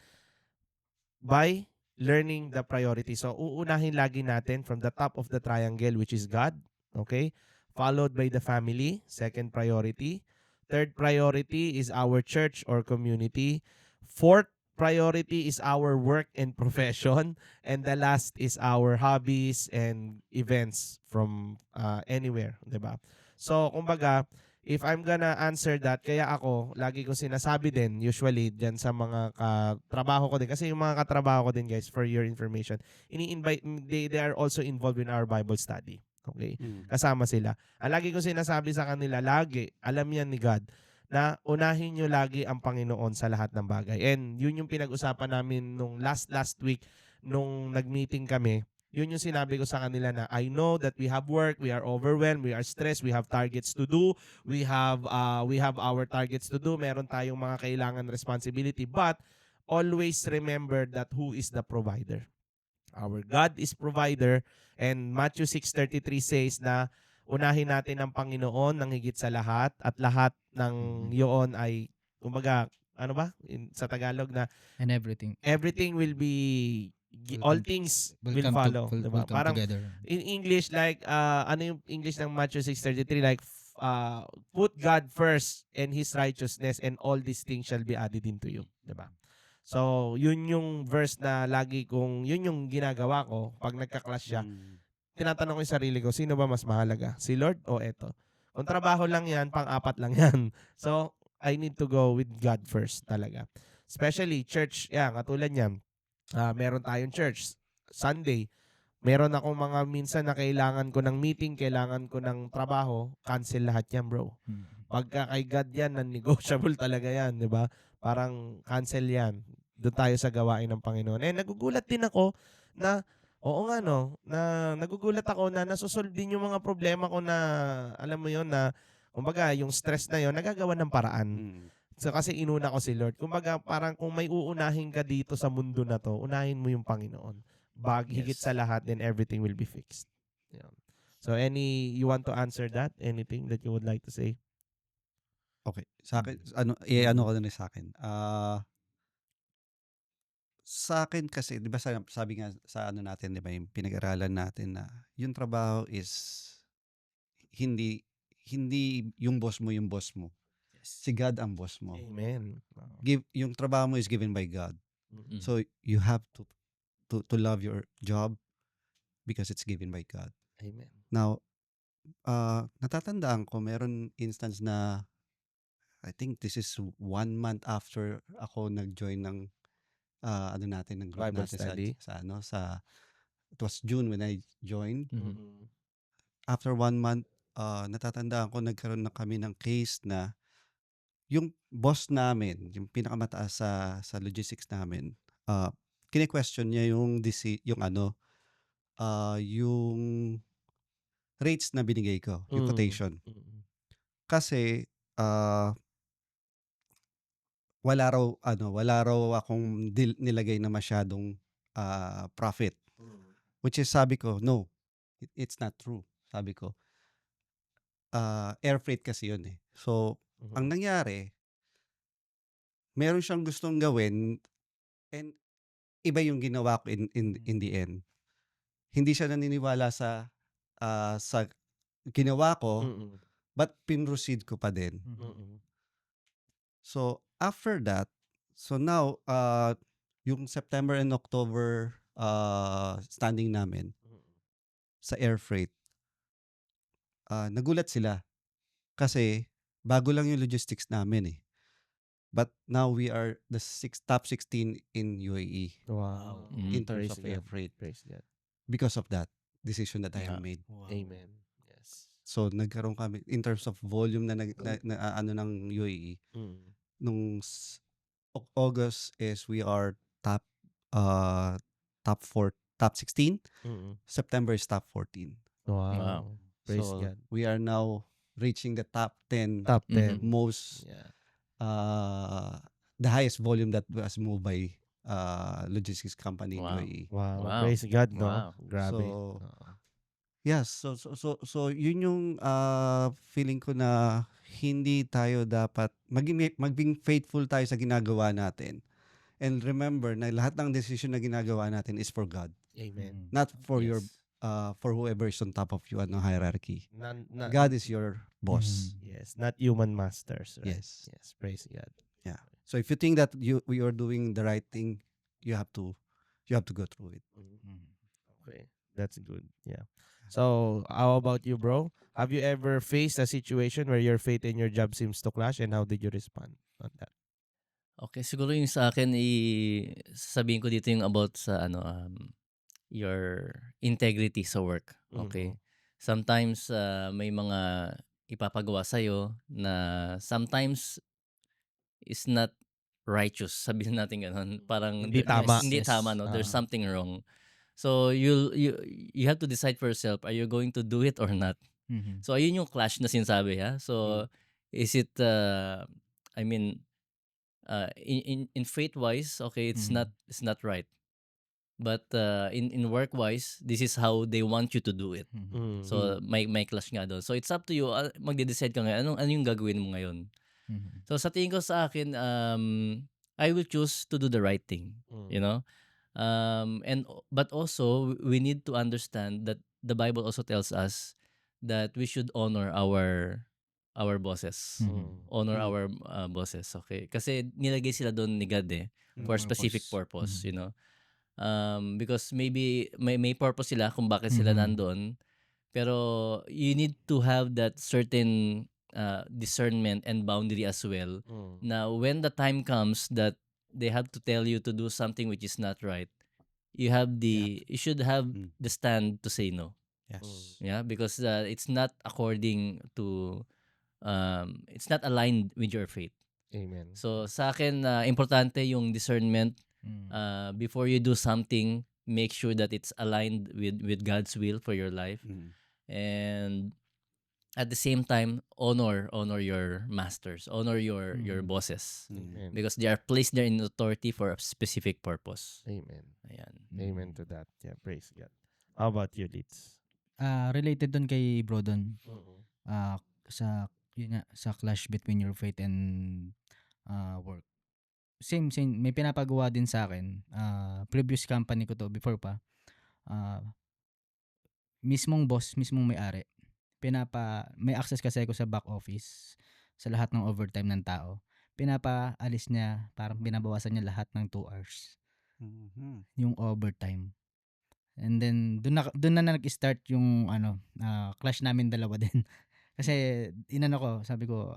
By learning the priority. So uunahin lagi natin from the top of the triangle, which is God, okay? Followed by the family, second priority. Third priority is our church or community. Fourth priority is our work and profession, and the last is our hobbies and events from anywhere, 'di ba? So, kumbaga, if I'm gonna answer that, kaya ako lagi ko sinasabi din usually diyan sa mga katrabaho ko din kasi yung mga katrabaho ko din, guys, for your information, ini-invite they are also involved in our Bible study. Okay? Kasama sila. Ang lagi ko sinasabi sa kanila, lagi, alam yan ni God, na unahin nyo lagi ang Panginoon sa lahat ng bagay. And yun yung pinag-usapan namin nung last week nung nag-meeting kami. yun yung sinabi ko sa kanila na I know that we have work, we are overwhelmed, we are stressed, we have targets to do, we have our targets to do, meron tayong mga kailangan responsibility, but always remember that who is the provider. Our God is provider, and Matthew 6:33 says na unahin natin ang Panginoon ng higit sa lahat, at lahat ng yun ay kumbaga ano ba sa Tagalog na And everything everything will be all things will follow, diba? will come Parang together. in English, like ano yung English ng Matthew 6:33, like put God first and His righteousness, and all these things shall be added into you, diba? So yun yung verse na lagi kong, yun yung ginagawa ko pag nagka-clash siya. Tinatanong ko yung sarili ko, sino ba mas mahalaga, si Lord o eto? Kung trabaho lang yan, pang-apat lang yan. So I need to go with God first talaga. Especially church, katulad niyan. Meron tayong church Sunday. Meron akong mga minsan na kailangan ko ng meeting, kailangan ko ng trabaho, cancel lahat yan, bro. Pagka kay God yan, non-negotiable talaga yan, di ba? Parang cancel yan. Doon tayo sa gawain ng Panginoon. Nagugulat din ako na, oo nga no, na nagugulat ako na nasusolve din yung mga problema ko na, alam mo yon na, kumbaga, yung stress na yon nagagawa ng paraan. So, kasi inuna ko si Lord. Kumbaga, parang kung may uunahin ka dito sa mundo na to, unahin mo yung Panginoon. Higit sa lahat, then everything will be fixed. Yan. So, you want to answer that? Anything that you would like to say? Okay. Sa akin, ko na rin sa akin. Sa akin kasi, di ba sabi nga sa natin, di ba, yung pinag-aralan natin na yung trabaho is hindi yung boss mo yung boss mo. Si God ang boss mo. Amen. Yung trabaho mo is given by God. So you have to love your job because it's given by God. Amen. Now, natatandaan ko meron instance na I think this is 1 month after ako nag-join ng ng group Bible natin study. sa it was June when I joined. Mm-hmm. After 1 month, natatandaan ko nagkaroon na kami ng case na yung boss namin, yung pinakamataas sa logistics namin, kine-question niya yung yung rates na binigay ko, yung quotation. Kasi wala raw akong nilagay na masyadong profit. Which is sabi ko, no, it's not true. Sabi ko, air freight kasi yun eh. So, ang nangyari, meron siyang gustong gawin and iba yung ginawa ko in the end. Hindi siya naniniwala sa ginawa ko, but pinroceed ko pa din. So, after that, so now, yung September and October standing namin sa air freight, nagulat sila. Kasi, bago lang yung logistics namin eh. But now we are the top 16 in UAE. Wow. In terms Praise of air God. freight. Praise God. Because of that decision that I have made. Wow. Amen. Yes. So, nagkaroon kami, in terms of volume na ng UAE, nung August is we are top 16. September is top 14. Wow. Praise So, God. we are now reaching the top 10 Top 10. most the highest volume that was moved by logistics company in Wow. UAE. Wow. Wow. Praise God, no? Wow. Grabe. So, yes, so yun yung feeling ko na hindi tayo dapat maging faithful tayo sa ginagawa natin. And remember na lahat ng decision na ginagawa natin is for God. Amen. Not for Yes. your for whoever is on top of you ano hierarchy. God God is your boss. Yes, not human masters, right? Yes. Yes, praise God. Yeah. So if you think that we are doing the right thing, you have to go through it. Okay, that's good. Yeah. So, how about you, bro? Have you ever faced a situation where your faith and your job seems to clash, and how did you respond on that? Okay, siguro yung sa akin sasabihin ko dito yung about sa your integrity sa work. Okay. Sometimes may mga ipapagawa sa na sometimes is not righteous. Sabihin natin ganun. Parang Hindi tama. Hindi Yes. tama, no. There's something wrong. So you have to decide for yourself, are you going to do it or not? Mhm. So ayun yung clash na sinasabi, ha. So is it I mean in faith wise, okay, it's Mhm. not right. But in work wise, this is how they want you to do it. Mhm. So may clash nga doon. So it's up to you. Magde-decide ka ngayon ano yung gagawin mo ngayon. Mhm. So sa tingin ko sa akin, I will choose to do the right thing, you know. But also we need to understand that the Bible also tells us that we should honor our bosses. Mhm. Honor our bosses, okay? Kasi nilagay sila doon ni God for a specific purpose, Mhm. you know. Because maybe may purpose sila kung bakit sila Mhm. nandoon. Pero you need to have that certain discernment and boundary as well. Now, when the time comes that they have to tell you to do something which is not right, you should have the stand to say no. Yes. Yeah, because it's not according to it's not aligned with your faith. Amen. So sa akin importante yung discernment. Before you do something, make sure that it's aligned with God's will for your life. And at the same time, honor your masters, honor your bosses, Amen. because they are placed there in authority for a specific purpose. Amen. Ayan. Amen to that. Yeah, praise God. How about you, Litz? Related dun kay bro dun. Sa yun nga, sa clash between your faith and work. Same, may pinapagawa din sa akin. Previous company ko to before pa. Mismong boss, mismong may-ari. May access kasi ako sa back office sa lahat ng overtime ng tao. Pinapaalis niya, parang binabawasan niya lahat ng 2 hours yung overtime. And then doon na nag-start yung clash namin dalawa din. Kasi inano ko, sabi ko,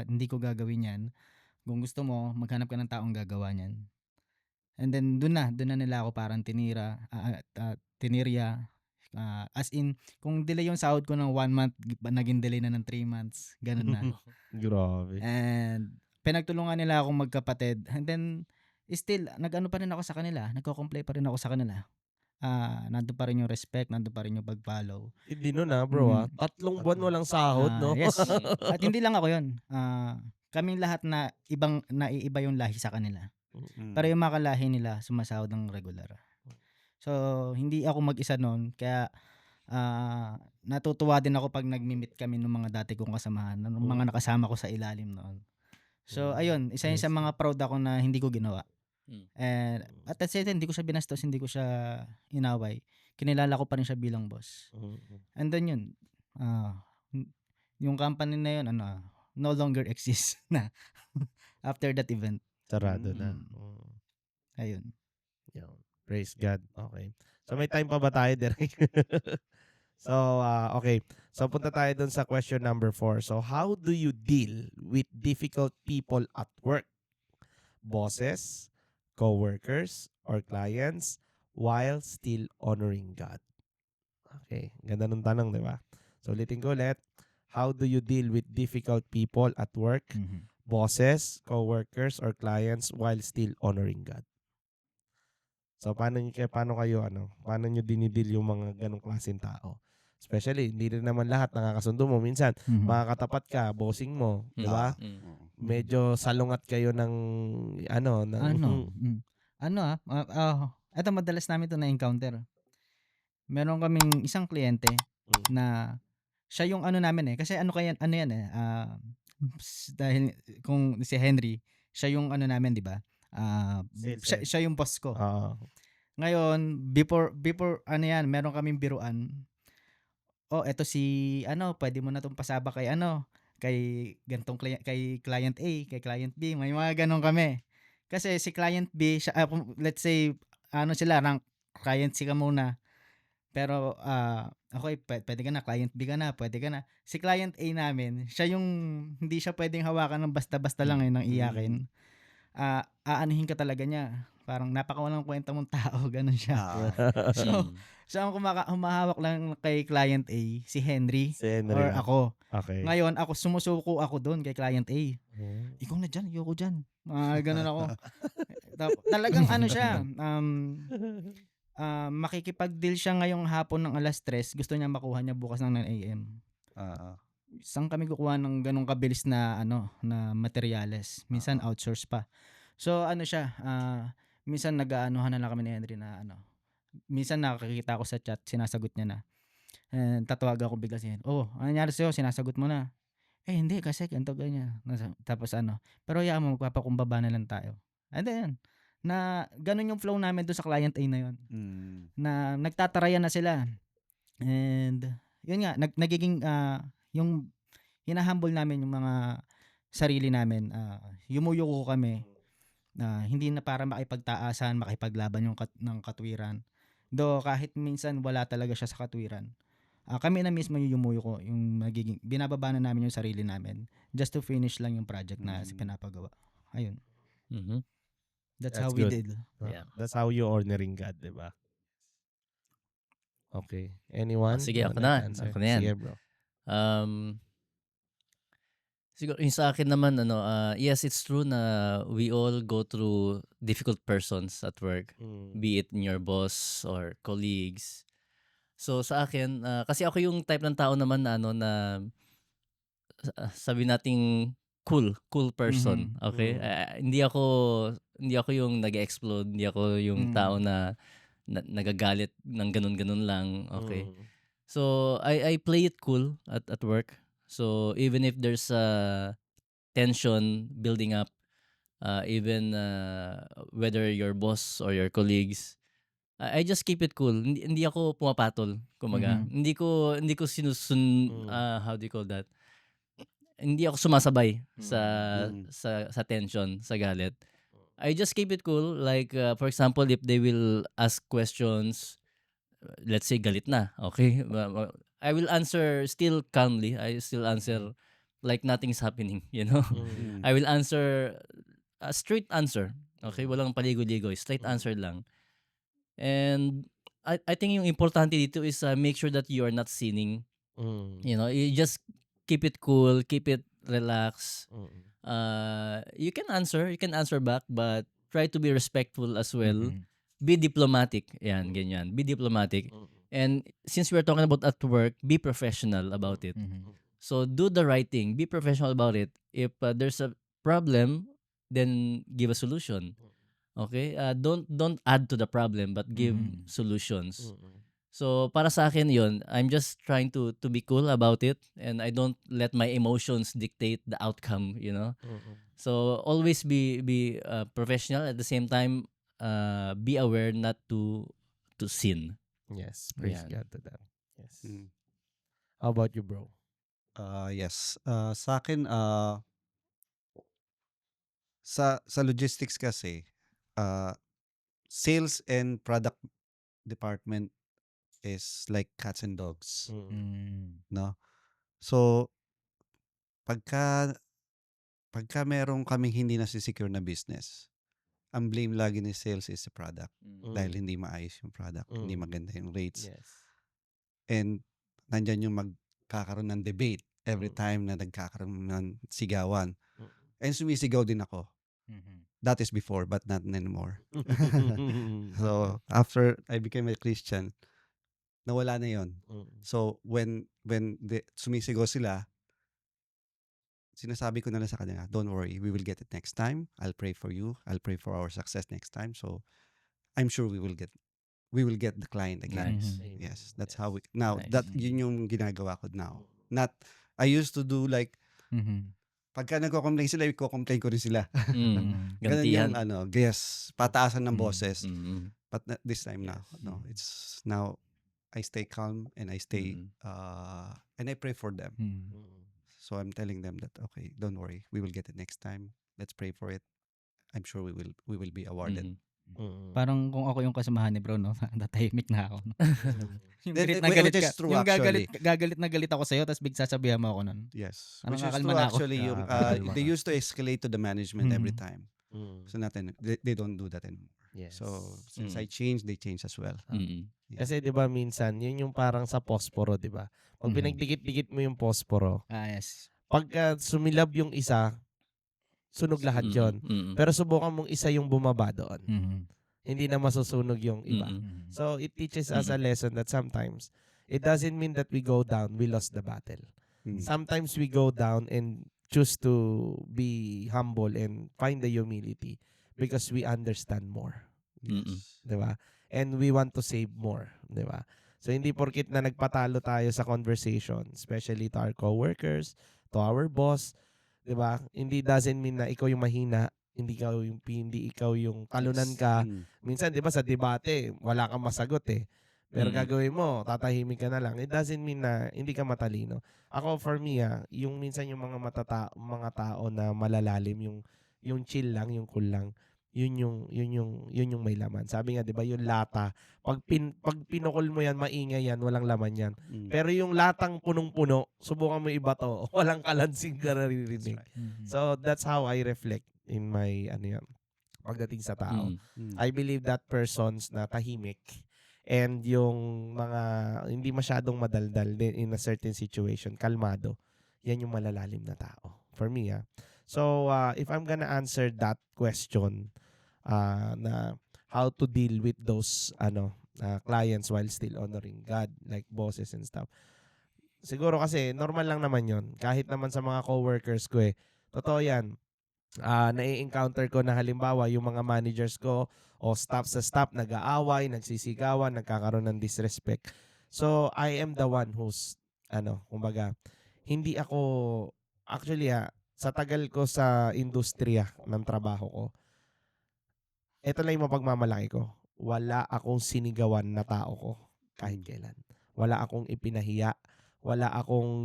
hindi ko gagawin 'yan. Kung gusto mo, maghanap ka ng taong gagawa niyan. And then doon na nila ako parang tinirya. As in, kung delay yung sahod ko ng 1 month, naging delay na ng 3 months. Ganun na. Grabe. And pinagtulungan nila akong magkapatid. And then, still, nag-ano pa rin ako sa kanila. Nagko-comply pa rin ako sa kanila. Nandun pa rin yung respect, nandun pa rin yung pag-follow. Hindi nun bro 3 buwan walang sahod, no? Yes. At hindi lang ako yun. Kaming lahat na naiiba yung lahi sa kanila. Pero yung mga kalahi nila, sumasahod ng regular. So, hindi ako mag-isa nun. Kaya, natutuwa din ako pag nagmi-meet kami ng mga dati kong kasamahan, ng mga nakasama ko sa ilalim noon. So, ayun, isa yun sa mga proud ako na hindi ko ginawa. And at the same time, hindi ko siya binastos, hindi ko siya inaway. Kinilala ko pa rin siya bilang boss. And then yun, yung company na yun, no longer exists na after that event. Sarado na. Ayun. Yun. Praise God. Okay. So may time pa ba tayo, Derek? So, okay. So punta tayo dun sa question number 4. So how do you deal with difficult people at work? Bosses, co-workers, or clients while still honoring God? Okay. Ganda ng tanong, di ba? So ulitin ko ulit. How do you deal with difficult people at work? Bosses, co-workers, or clients while still honoring God? So paano kayo paano niyo dinidil yung mga ganong klaseng tao? Especially hindi rin naman lahat nakakasundo mo. Minsan makakatapat ka, bossing mo, di ba? Medyo salungat kayo ng ito madalas namin ito na-encounter. Meron kaming isang kliyente na siya yung namin kasi dahil kung si Henry, siya yung namin, di ba? Siya yung boss ko. Ngayon, before meron kaming biruan. Eto si pwede mo na tong pasaba kay kay gantong kay client A, kay client B, may mga ganon kami. Kasi si client B, siya, let's say sila rank client C ka muna. Pero okay, pwede ka na, client B ka na, pwede ka na. Si client A namin, siya yung hindi siya pwedeng hawakan ng basta-basta lang ng iyakin. Aanuhin ka talaga niya. Parang napakawalang kwenta mong tao, ganun siya. So, siya ang humahawak lang kay client A, si Henry. Or ako. Okay. Ngayon, sumusuko ako doon kay client A. Ikaw na dyan, ayoko dyan. Ganun ako. Talagang siya, makikipag-deal siya ngayong hapon ng 3:00, gusto niya makuha niya bukas ng 9 AM. Ah, Saan kami kukuha ng ganong kabilis na na materyales? Minsan outsource pa. So ano siya, minsan nag-aanuhan na lang kami ni Henry na minsan nakakita ko sa chat, sinasagot niya na. And tatawagan ko bigla siya, "Oh, ano nangyari sa'yo? Sinasagot mo na." "Eh, hindi kasi ganito, ganyan." Tapos "Pero hayaan mo, magpapakumbaba na lang tayo." And then, na ganun yung flow namin doon sa client A na yun. Na nagtatarayan na sila. And yun nga, nagiging yung hinahumble namin yung mga sarili namin. Yumuyuko kami na hindi na para makipagtaasan, makipaglaban yung ng katwiran. Do kahit minsan wala talaga siya sa katwiran. Kami na mismo yung yumuyuko, yung nagiging binababa na namin yung sarili namin just to finish lang yung project na pinapagawa. Ayun. Mhm. That's That's how we good. did. Yeah. That's how you honoring God, di ba? Okay. Anyone? Sige, ako Wanna na. answer? Ako na yan. Sige, bro. Siguro yung sa akin naman yes, it's true na we all go through difficult persons at work, be it in your boss or colleagues. So sa akin, kasi ako yung type ng tao naman na sabi nating cool person, okay? Hindi ako yung nag-explode, hindi ako yung tao na nagagalit ng ganun-ganun lang, okay? So I play it cool at work. So even if there's tension building up, even whether your boss or your colleagues, I just keep it cool. Hindi ako pumapatol, kumaga. Hindi ko how do you call that? Hindi ako sumasabay sa tension, sa galit. I just keep it cool. Like for example, if they will ask questions, let's say galit na, okay? I will answer still calmly. I still answer like nothing's happening, you know? I will answer a straight answer. Okay? Walang paligoy-ligoy. Straight answer lang. And I think yung importante dito is make sure that you are not sinning. You know, you just keep it cool, keep it relaxed. You can answer back, but try to be respectful as well. Be diplomatic. Yan, ganyan. Be diplomatic. And since we're talking about at work, be professional about it. So do the right thing. Be professional about it. If there's a problem, then give a solution. Okay? Don't add to the problem, but give solutions. So para sa akin yun, I'm just trying to be cool about it, and I don't let my emotions dictate the outcome, you know. So always be professional, at the same time be aware not to sin. Yes. Praise Yan. God to that. Yes. How about you, bro? Yes. Sa akin, sa logistics kasi, sales and product department is like cats and dogs, no? So, pagka meron kaming hindi nasi-secure na business, ang blame lagi ni sales is the product. Dahil hindi maayos yung product, hindi maganda yung rates. Yes. And nandyan yung magkakaroon ng debate every time na nagkakaroon ng sigawan. And sumisigaw din ako. That is before, but not anymore. So, after I became a Christian, nawala na yon. So, when sumisigaw sila, sinasabi ko na lang sa kanila, don't worry, we will get it next time. I'll pray for you. I'll pray for our success next time. So, I'm sure we will get the client again. Nice. Yes, that's how we, now, Nice. yun yung ginagawa ko now. Not, I used to do like, pagka nagko-complain sila, i-complain ko rin sila. Ganun Gantihan. yung, yes, pataasan ng boses. But this time now, Yes. no, it's now, I stay calm and I stay, and I pray for them. So I'm telling them that, okay, don't worry, we will get it next time. Let's pray for it. I'm sure we will be awarded. Parang kung ako yung kasamahan ni bro, no? Natahimik na ako. No? Yung That- galit na which galit is ka. true, Yung actually. gagalit na galit ako sa'yo, tapos bigla sasabihan mo ako nun. Yes, Parang which is kakalma true na ako. actually. Yung, Kakalma they ka. used to escalate to the management every time. So nothing, they don't do that anymore. Yes. So since I changed, they changed as well. Yeah. Kasi 'di ba minsan, yun yung parang sa posporo, 'di ba? Pag pinagdikit-dikit mo yung posporo, Yes. pagka sumilab yung isa, sunog lahat 'yon. Pero subukan mong isa yung bumaba doon. hindi na masusunog yung iba. Mm. So it teaches us a lesson that sometimes it doesn't mean that we go down, we lost the battle. Sometimes we go down and choose to be humble and find the humility because we understand more. Yes. 'Di ba? And we want to save more, 'di ba? So hindi porkit na nagpatalo tayo sa conversation, especially to our coworkers, to our boss, 'di ba? Hindi doesn't mean na ikaw yung mahina, hindi ikaw yung talunan ka. Minsan 'di ba sa debate, wala kang masagot eh. Pero gagawin mo, tatahimik ka na lang. It doesn't mean na hindi ka matalino. Ako for me yung minsan yung mga tao na malalalim, yung chill lang, yung cool lang, yun yung may laman. Sabi nga 'di ba yung lata, pag pinukol mo yan, maingay yan, walang laman yan. Pero yung latang punong-puno, subukan mo ibato, walang kalansing ka naririnig. So that's how I reflect in my pagdating sa tao. I believe that persons na tahimik and yung mga hindi masyadong madaldal din in a certain situation, kalmado, yan yung malalalim na tao. For me, So, if I'm gonna answer that question, na how to deal with those clients while still honoring God, like bosses and stuff. Siguro kasi normal lang naman yon. Kahit naman sa mga coworkers ko totoo yan. Nai-encounter ko na halimbawa yung mga managers ko o staff sa staff nag-aaway, nagsisigawan, nagkakaroon ng disrespect. So, I am the one who's, kumbaga, hindi ako, actually sa tagal ko sa industriya ng trabaho ko, ito lang yung mapagmamalaki ko. Wala akong sinigawan na tao ko kahit kailan. Wala akong ipinahiya. Wala akong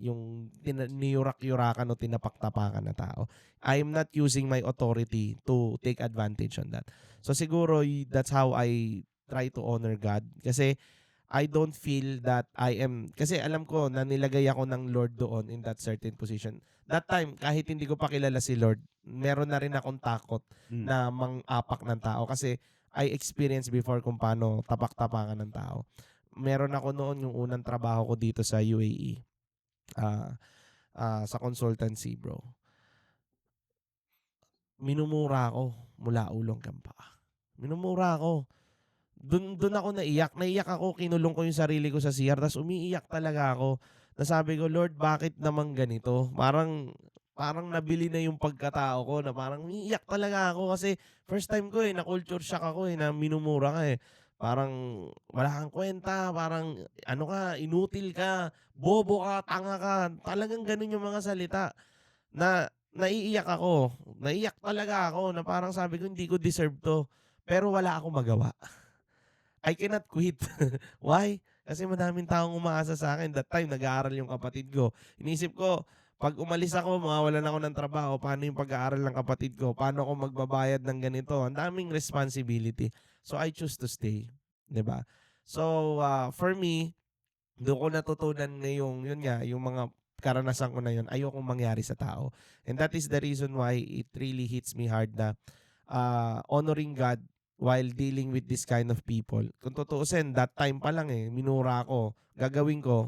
yung niyurak-yurakan o tinapak-tapakan na tao. I am not using my authority to take advantage on that. So siguro that's how I try to honor God. Kasi I don't feel that kasi alam ko na nilagay ako ng Lord doon in that certain position. That time, kahit hindi ko pa kilala si Lord, meron na rin akong takot na mang-apak ng tao. Kasi I experienced before kung paano tapak-tapakan ng tao. Meron ako noon yung unang trabaho ko dito sa UAE. Sa consultancy, bro. Minumura ako mula ulong hanggang paa. Minumura ako. Doon ako naiyak. Naiyak ako, kinulong ko yung sarili ko sa CR, tapos umiiyak talaga ako. Nasabi ko, Lord, bakit naman ganito? Parang nabili na yung pagkatao ko na parang umiiyak talaga ako kasi first time ko na-culture shock ako na minumura ka Parang wala kang kwenta, parang inutil ka, bobo ka, tanga ka. Talagang ganun yung mga salita na naiiyak ako. Naiiyak talaga ako na parang sabi ko, hindi ko deserve to. Pero wala akong magawa. I cannot quit. Why? Kasi madaming taong umaasa sa akin. That time, nag-aaral yung kapatid ko. Inisip ko, pag umalis ako, mawawalan ako ng trabaho, paano yung pag-aaral ng kapatid ko? Paano ako magbabayad ng ganito? Ang daming responsibility. So, I choose to stay. 'Di ba? So, for me, doon ko natutunan ngayong, yung mga karanasan ko na yun, ayokong mangyari sa tao. And that is the reason why it really hits me hard na honoring God while dealing with this kind of people. Kung tutuusin, that time pa lang minura ako. Gagawin ko,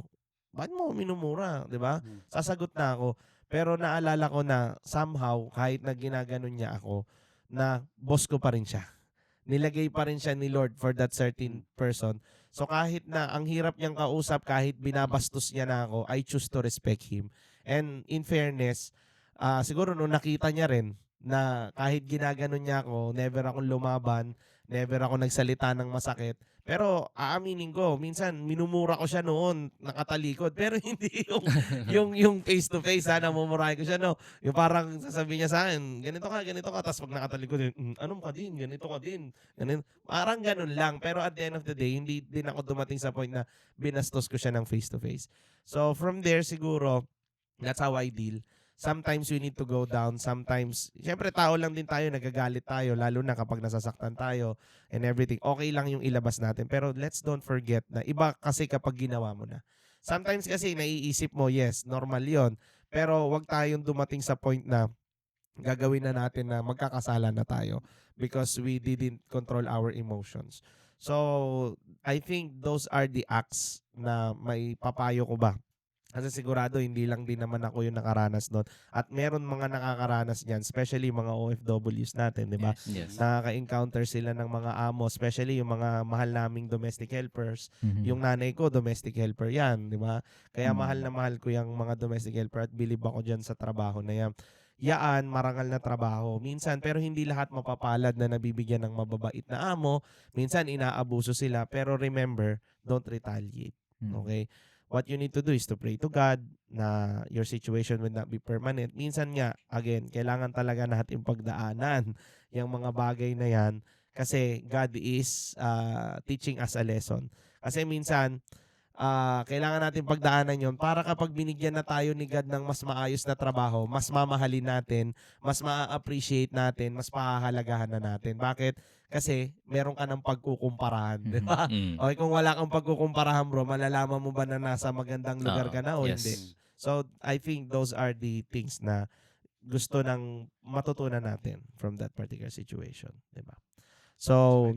ba't mo minumura? 'Di ba? Sasagot na ako. Pero naalala ko na somehow, kahit na ginaganon niya ako, na boss ko pa rin siya. Nilagay pa rin siya ni Lord for that certain person. So kahit na ang hirap niyang kausap, kahit binabastos niya na ako, I choose to respect him. And in fairness, siguro nung nakita niya rin na kahit ginaganon niya ako, never akong lumaban, never ako nagsalita ng masakit. Pero aaminin ko, minsan minumura ko siya noon, nakatalikod. Pero hindi yung face to face, namumurahin ko siya, no. Yung parang sasabihin niya sa akin, ganito ka. Tapos pag nakatalikod, anong ka din, ganito ka din. Ganito. Parang ganun lang. Pero at the end of the day, hindi din ako dumating sa point na binastos ko siya ng face to face. So from there siguro, that's how I deal. Sometimes we need to go down. Sometimes, syempre tao lang din tayo, nagagalit tayo, lalo na kapag nasasaktan tayo and everything. Okay lang yung ilabas natin. Pero let's don't forget na iba kasi kapag ginawa mo na. Sometimes kasi naiisip mo, yes, normal yon. Pero wag tayong dumating sa point na gagawin na natin na magkakasala na tayo because we didn't control our emotions. So, I think those are the acts na may papayo ko ba Kasi sigurado hindi lang din naman ako yung nakaranas nun. At meron mga nakakaranas niyan, especially mga OFWs natin, di ba? Yes. Nakaka-encounter sila ng mga amo, especially yung mga mahal naming domestic helpers. Yung nanay ko, domestic helper yan, di ba? Kaya mahal na mahal ko yung mga domestic helper at believe ako dyan sa trabaho na yan. Yaan, marangal na trabaho. Minsan, pero hindi lahat mapapalad na nabibigyan ng mababait na amo. Minsan, inaabuso sila. Pero remember, don't retaliate. Okay? What you need to do is to pray to God na your situation will not be permanent. Minsan nga, again, kailangan talaga natin pagdaanan yung mga bagay na yan kasi God is teaching us a lesson. Kasi minsan, kailangan natin pagdaanan yon para kapag binigyan na tayo ni God ng mas maayos na trabaho, mas mamahalin natin, mas ma-appreciate natin, mas pahahalagahan na natin. Bakit? Kasi meron ka ng pagkukumparahan, di ba? Okay, kung wala kang pagkukumparahan, bro, malalaman mo ba na nasa magandang lugar ka na o Yes. hindi? So, I think those are the things na gusto nang matutunan natin from that particular situation, di ba? So,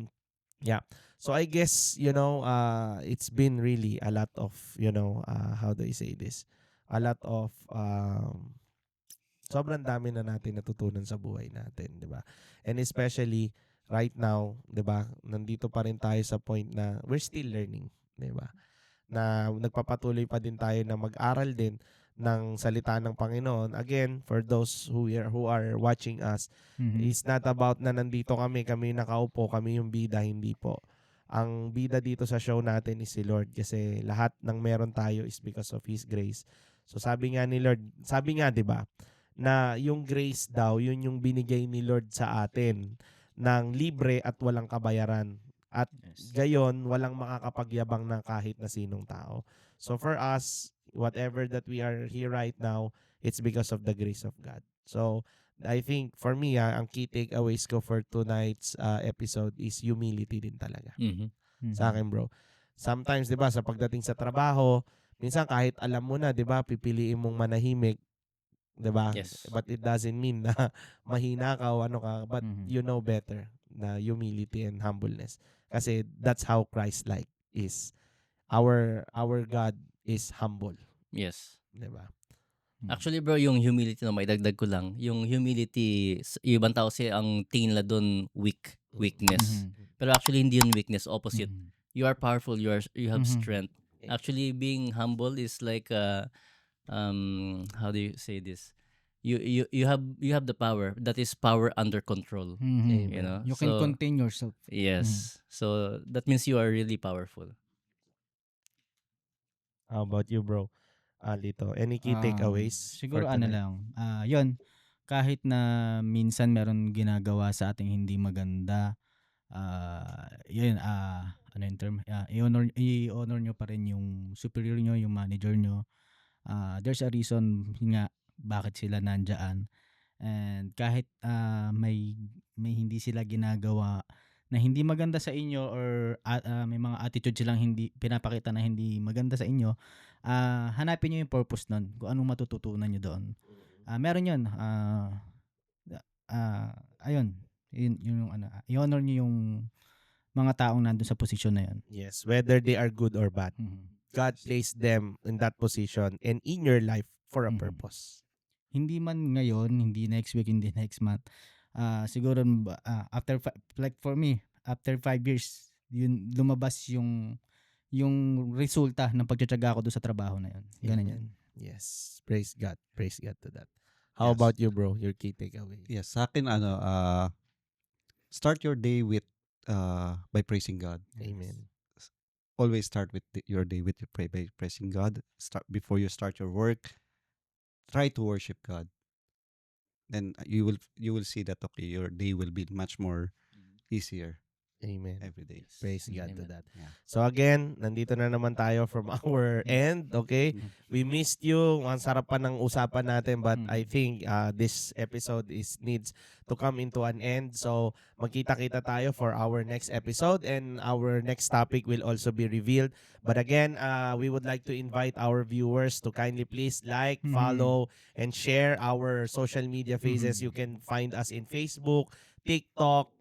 yeah. So I guess, it's been really a lot of, how do I say this? A lot of sobrang dami na natin natutunan sa buhay natin, 'di ba? And especially right now, 'di ba? Nandito pa rin tayo sa point na we're still learning, 'di ba? Na nagpapatuloy pa din tayo na mag-aral din ng salita ng Panginoon. Again, for those who are watching us, it's not about na nandito kami nakaupo, kami yung bida, hindi po. Ang bida dito sa show natin is si Lord kasi lahat ng meron tayo is because of His grace. So sabi nga ni Lord, sabi nga 'di ba, na yung grace daw, yun yung binigay ni Lord sa atin ng libre at walang kabayaran. At gayon, walang makakapagyabang na kahit na sinong tao. So for us, whatever that we are here right now, it's because of the grace of God. So I think for me, ang key takeaways ko for tonight's episode is humility din talaga. Sa akin, bro. Sometimes, 'di ba, sa pagdating sa trabaho, minsan kahit alam mo na, 'di ba, pipiliin mong manahimik, 'di ba? Yes. But it doesn't mean na mahina ka o ano ka, but you know better na humility and humbleness. Kasi that's how Christ-like is. Our God is humble, Yes. 'di ba? Actually bro, yung humility na maidagdag ko lang, yung humility, yung ibang tao kasi ang tingin nila doon weakness. Pero actually hindi yun weakness, opposite. You are powerful, you have strength. Actually being humble is like how do you say this? You have the power. That is power under control. You know? You can contain yourself. Yes. So that means you are really powerful. How about you, bro? Lito, any key takeaways? Siguro for tonight? yun, kahit na minsan meron ginagawa sa ating hindi maganda, yun, ano yung term, i-honor nyo pa rin yung superior nyo, yung manager nyo. There's a reason nga bakit sila nandyan. And kahit may hindi sila ginagawa na hindi maganda sa inyo or may mga attitude silang hindi pinapakita na hindi maganda sa inyo, hanapin niyo yung purpose nun, kung anong matututunan niyo doon. Meron 'yun. Ayun, yung i-honor niyo yung mga taong nandun sa posisyon na 'yon. Yes, whether they are good or bad. God placed them in that position and in your life for a purpose. Hindi man ngayon, hindi next week, hindi next month. Siguro after like for me, after 5 years, yun lumabas yung resulta ng pagtitiyaga ko doon sa trabaho na yun. Ganun yan. Yes, praise God. Praise God to that. How Yes. about you, bro? Your key takeaway? Yes, sa akin start your day with by praising God. Amen. Always start with your day with by praising God. Start before you start your work. Try to worship God. Then you will see that your day will be much more easier Amen. every day. Praise God to Amen. that. Yeah. So again, nandito na naman tayo from our end, okay? We missed you. Ang sarap pa ng usapan natin, but I think this episode needs to come into an end. So magkita-kita tayo for our next episode and our next topic will also be revealed. But again, we would like to invite our viewers to kindly please like, follow, and share our social media pages. You can find us in Facebook, TikTok,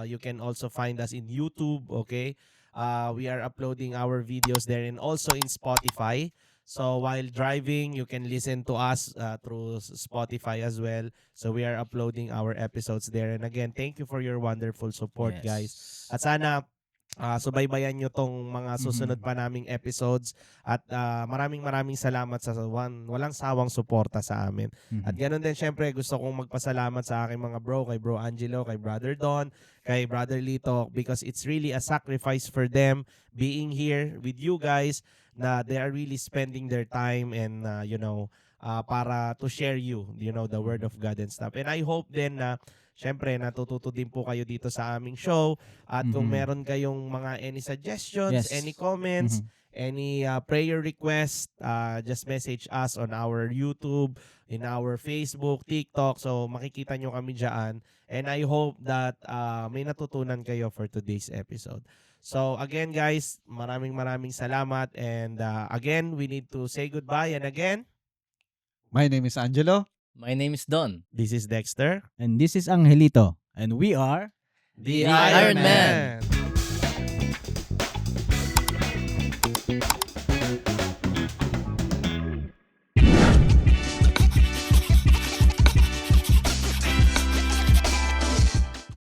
you can also find us in YouTube, okay? We are uploading our videos there and also in Spotify. So while driving, you can listen to us through Spotify as well. So we are uploading our episodes there. And again, thank you for your wonderful support, guys. At sana subaybayan nyo tong mga susunod pa naming episodes. At maraming salamat sa walang sawang suporta sa amin. At ganoon din, syempre, gusto kong magpasalamat sa aking mga bro, kay Bro Angelo, kay Brother Don, kay Brother Lito, because it's really a sacrifice for them being here with you guys, na they are really spending their time and para to share the word of God and stuff. And I hope then na syempre natututo din po kayo dito sa aming show, at kung meron kayong mga any suggestions, any comments, any prayer request, just message us on our YouTube, in our Facebook, TikTok. So makikita nyo kami dyan. And I hope that may natutunan kayo for today's episode. So again, guys, maraming salamat. And again, we need to say goodbye. And again, My name is Angelo. My name is Don. this is Dexter, And this is Angelito. And we are the Iron Iron Man.